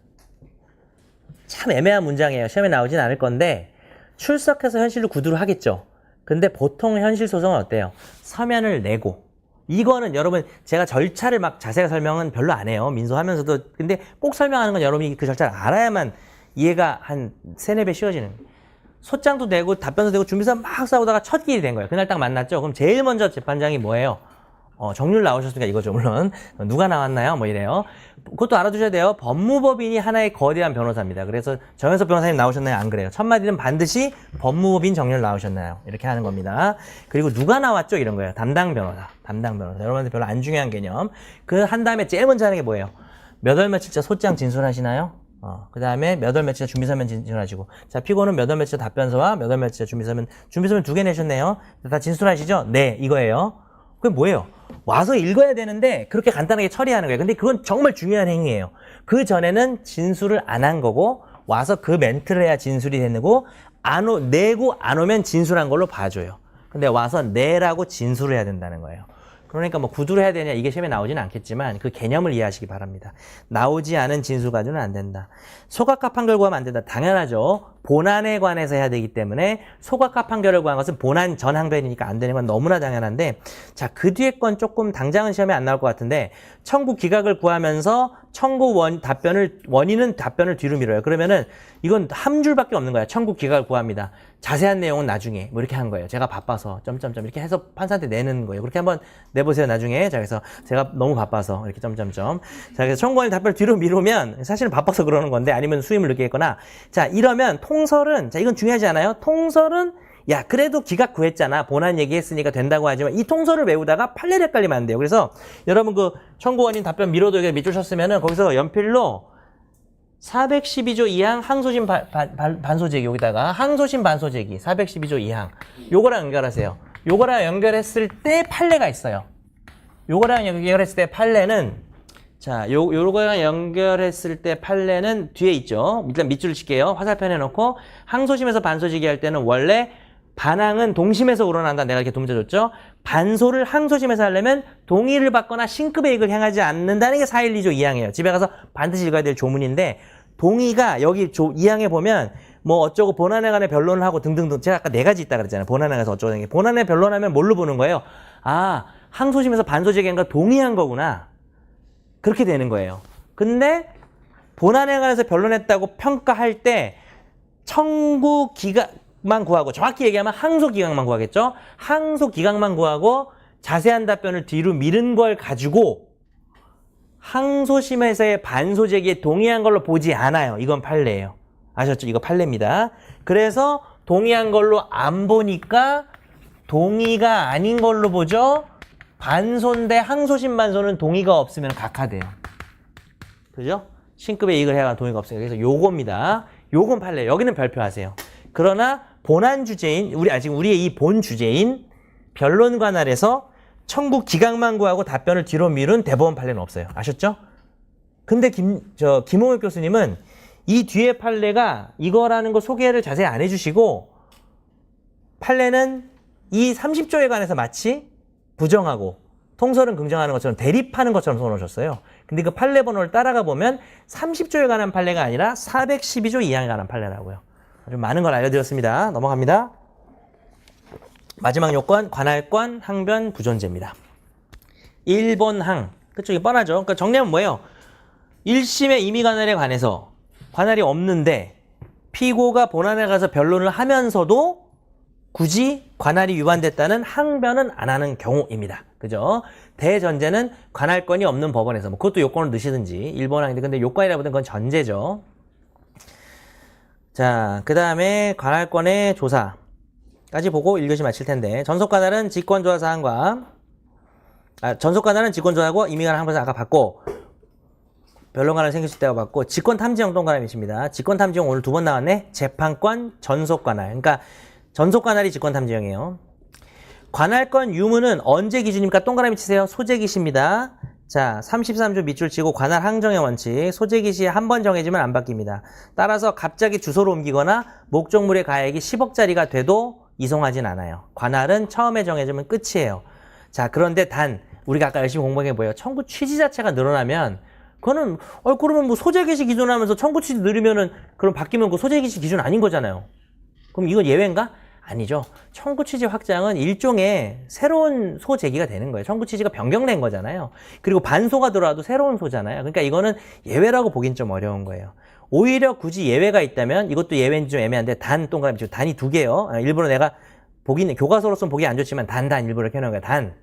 참 애매한 문장이에요. 시험에 나오진 않을 건데 출석해서 현실로 구두를 하겠죠. 근데 보통 현실 소송은 어때요? 서면을 내고. 이거는 여러분 제가 절차를 막 자세히 설명은 별로 안 해요. 민소하면서도. 근데 꼭 설명하는 건 여러분이 그 절차를 알아야만 이해가 한 3-4배 쉬워지는. 소장도 내고 답변도 되고 준비서 막 싸우다가 첫 길이 된 거예요. 그날 딱 만났죠. 그럼 제일 먼저 재판장이 뭐예요? 정률 나오셨으니까 이거죠, 물론. 누가 나왔나요? 뭐 이래요. 그것도 알아두셔야 돼요. 법무법인이 하나의 거대한 변호사입니다. 그래서 정현석 변호사님 나오셨나요? 안 그래요. 첫 마디는 반드시 법무법인 정률 나오셨나요? 이렇게 하는 겁니다. 그리고 누가 나왔죠? 이런 거예요. 담당 변호사. 여러분한테 별로 안 중요한 개념. 그 한 다음에 제일 먼저 하는 게 뭐예요? 몇 월 며칠자 소장 진술하시나요? 그 다음에 몇 월 며칠자 준비서면 진술하시고. 자, 피고는 몇 월 며칠자 답변서와 몇 월 며칠자 준비서면 2개 내셨네요. 다 진술하시죠? 네, 이거예요. 그게 뭐예요? 와서 읽어야 되는데 그렇게 간단하게 처리하는 거예요. 근데 그건 정말 중요한 행위예요. 그 전에는 진술을 안 한 거고 와서 그 멘트를 해야 진술이 되고 내고 안 오면 진술한 걸로 봐줘요. 근데 와서 내라고 진술을 해야 된다는 거예요. 그러니까 뭐 구두를 해야 되냐 이게 시험에 나오지는 않겠지만 그 개념을 이해하시기 바랍니다. 나오지 않은 진술 가지고는 안 된다. 소각화 판결 구하면 안 된다. 당연하죠. 본안에 관해서 해야 되기 때문에 소각화 판결을 구한 것은 본안 전 항변이니까 안 되는 건 너무나 당연한데 자, 그 뒤에 건 조금 당장은 시험에 안 나올 것 같은데 청구 기각을 구하면서 청구 원인은 답변을 뒤로 미뤄요. 그러면은 이건 한 줄밖에 없는 거야. 청구 기각을 구합니다. 자세한 내용은 나중에 뭐 이렇게 한 거예요. 제가 바빠서 점점점 이렇게 해서 판사한테 내는 거예요. 그렇게 한번 내보세요, 나중에. 자, 그래서 제가 너무 바빠서 이렇게 점점점. 자, 그래서 청구권의 답변을 뒤로 미루면 사실은 바빠서 그러는 건데 아니면 수임을 느끼겠거나. 자, 이러면 통설은, 자, 이건 중요하지 않아요? 통설은 야, 그래도 기각 구했잖아. 본안 얘기했으니까 된다고 하지만 이 통설을 외우다가 판례를 헷갈리면 안 돼요. 그래서 여러분 그 청구원인 답변 미뤄도 여기 밑줄 쳤으면은 거기서 연필로 412조 2항 항소심 반소제기 여기다가 항소심 반소제기 412조 2항 요거랑 연결하세요. 요거랑 연결했을 때 판례가 있어요. 요거랑 연결했을 때 판례는 자, 요거랑 연결했을 때 판례는 뒤에 있죠. 일단 밑줄을 칠게요. 화살표 해놓고 항소심에서 반소제기 할 때는 원래 반항은 동심에서 우러난다. 내가 이렇게 도문자 줬죠. 반소를 항소심에서 하려면 동의를 받거나 신급의 이익을 향하지 않는다는 게 412조 2항이에요. 집에 가서 반드시 읽어야 될 조문인데 동의가 여기 2항에 보면 뭐 어쩌고 본안에 관해 변론을 하고 등등등 제가 아까 4가지 있다 그랬잖아요. 본안에 가서 어쩌고 하는 게 본안에 변론하면 뭘로 보는 거예요? 아, 항소심에서 반소제기한 거 동의한 거구나. 그렇게 되는 거예요. 근데 본안에 관해서 변론했다고 평가할 때 청구 기각만 구하고 정확히 얘기하면 항소 기각만 구하겠죠. 항소 기각만 구하고 자세한 답변을 뒤로 미룬 걸 가지고 항소심에서의 반소 제기에 동의한 걸로 보지 않아요. 이건 판례예요. 아셨죠? 이거 판례입니다. 그래서 동의한 걸로 안 보니까 동의가 아닌 걸로 보죠. 반소인데 항소심 반소는 동의가 없으면 각하돼요. 그죠? 신급의 이익을 해야 동의가 없어요. 그래서 요겁니다. 요건 판례. 여기는 별표하세요. 그러나 본안 주제인 지금 우리의 이 본 주제인 변론 관할에서 청구 기각만 구하고 답변을 뒤로 미룬 대법원 판례는 없어요. 아셨죠? 근데 김홍혁 교수님은 이 뒤에 판례가 이거라는 거 소개를 자세히 안 해주시고 판례는 이 30조에 관해서 마치 부정하고 통설은 긍정하는 것처럼 대립하는 것처럼 써놓으셨어요. 근데 그 판례 번호를 따라가 보면 30조에 관한 판례가 아니라 412조 2항에 관한 판례라고요. 아주 많은 걸 알려드렸습니다. 넘어갑니다. 마지막 요건 관할권 항변 부존재입니다. 1번 항 그쪽이 뻔하죠. 그러니까 정리하면 뭐예요? 1심의 임의 관할에 관해서 관할이 없는데 피고가 본안에 가서 변론을 하면서도 굳이 관할이 위반됐다는 항변은 안 하는 경우입니다. 그죠? 대전제는 관할권이 없는 법원에서 뭐 그것도 요건을 넣으시든지 1번 항인데 근데 요건이라보다는 그건 전제죠. 자, 그 다음에 관할권의 조사까지 보고 1교시 마칠 텐데 전속관할은 직권조사사항과 전속관할은 직권조사하고 임의관할 항변을 아까 받고 변론관할 생겼을 때가 받고 직권탐지형 동관할이십니다. 직권탐지형 오늘 2번 나왔네. 재판권 전속관할. 그러니까 전속관할이 직권탐지형이에요. 관할권 유무는 언제 기준입니까? 동그라미 치세요. 소재기시입니다. 자, 33조 밑줄 치고 관할 항정의 원칙. 소재기시 한 번 정해지면 안 바뀝니다. 따라서 갑자기 주소를 옮기거나 목적물의 가액이 10억짜리가 돼도 이송하진 않아요. 관할은 처음에 정해지면 끝이에요. 자, 그런데 단 우리가 아까 열심히 공부한 게 뭐예요? 청구 취지 자체가 늘어나면 그거는 그러면 뭐 소재기시 기준하면서 청구 취지 늘으면은 그럼 바뀌면 그 소재기시 기준 아닌 거잖아요. 그럼 이건 예외인가? 아니죠. 청구 취지 확장은 일종의 새로운 소 제기가 되는 거예요. 청구 취지가 변경된 거잖아요. 그리고 반소가 들어와도 새로운 소잖아요. 그러니까 이거는 예외라고 보긴 좀 어려운 거예요. 오히려 굳이 예외가 있다면 이것도 예외인지 좀 애매한데 단 동그라미 치고 단이 2개요. 일부러 내가 교과서로서는 보기 안 좋지만 단 일부러 이렇게 해놓은 거야. 단.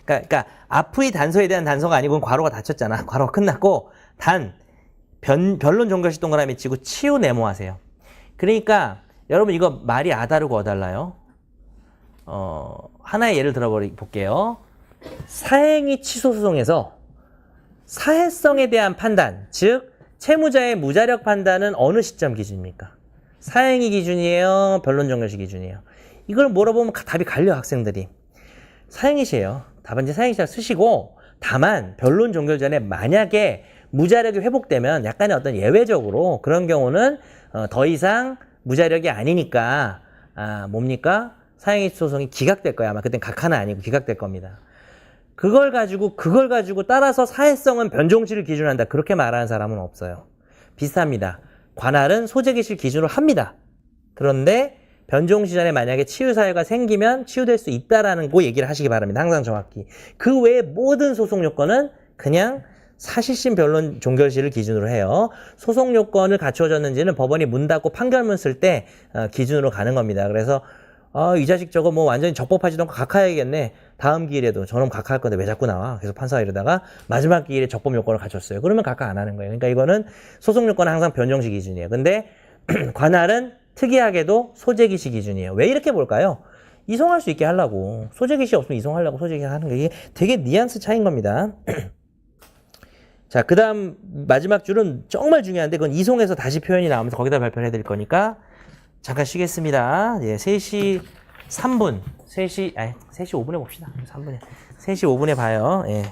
그러니까 앞의 단서에 대한 단서가 아니고 괄호가 닫혔잖아. 괄호가 끝났고 변론 종결시 동그라미 치고 치우 네모하세요. 그러니까 여러분 이거 말이 아다르고 어달라요? 하나의 예를 들어볼게요. 사행위 취소 소송에서 사해성에 대한 판단, 즉 채무자의 무자력 판단은 어느 시점 기준입니까? 사행위 기준이에요? 변론 종결시 기준이에요? 이걸 물어보면 답이 갈려 학생들이. 사행위시에요. 답안지 사행시를 쓰시고 다만 변론 종결 전에 만약에 무자력이 회복되면 약간의 어떤 예외적으로 그런 경우는 더 이상 무자력이 아니니까 뭡니까? 사행위 소송이 기각될 거야. 아마 그땐 각하는 아니고 기각될 겁니다. 그걸 가지고 따라서 사해성은 변종시를 기준으로 한다. 그렇게 말하는 사람은 없어요. 비슷합니다. 관할은 소재기시를 기준으로 합니다. 그런데 변종시 전에 만약에 치유사유가 생기면 치유될 수 있다라는 거 얘기를 하시기 바랍니다. 항상 정확히. 그 외에 모든 소송 요건은 그냥 사실심 변론 종결시를 기준으로 해요. 소송 요건을 갖추어졌는지는 법원이 문 닫고 판결문 쓸 때 기준으로 가는 겁니다. 그래서 이 자식 저거 뭐 완전히 적법하지도 않고 각하해야겠네. 다음 기일에도 저놈 각하할 건데 왜 자꾸 나와? 계속 판사가 이러다가 마지막 기일에 적법 요건을 갖췄어요. 그러면 각하 안 하는 거예요. 그러니까 이거는 소송 요건은 항상 변정시 기준이에요. 근데 관할은 특이하게도 소재기시 기준이에요. 왜 이렇게 볼까요? 이송할 수 있게 하려고. 소재기시 없으면 이송하려고 소재기시 하는 거. 이게 되게 뉘앙스 차이인 겁니다. 자, 그 다음 마지막 줄은 정말 중요한데 그건 이송해서 다시 표현이 나오면서 거기다 발표를 해드릴 거니까 잠깐 쉬겠습니다. 예, 3시 3분. 3시 5분에 봅시다. 3분에. 3시 5분에 봐요. 예.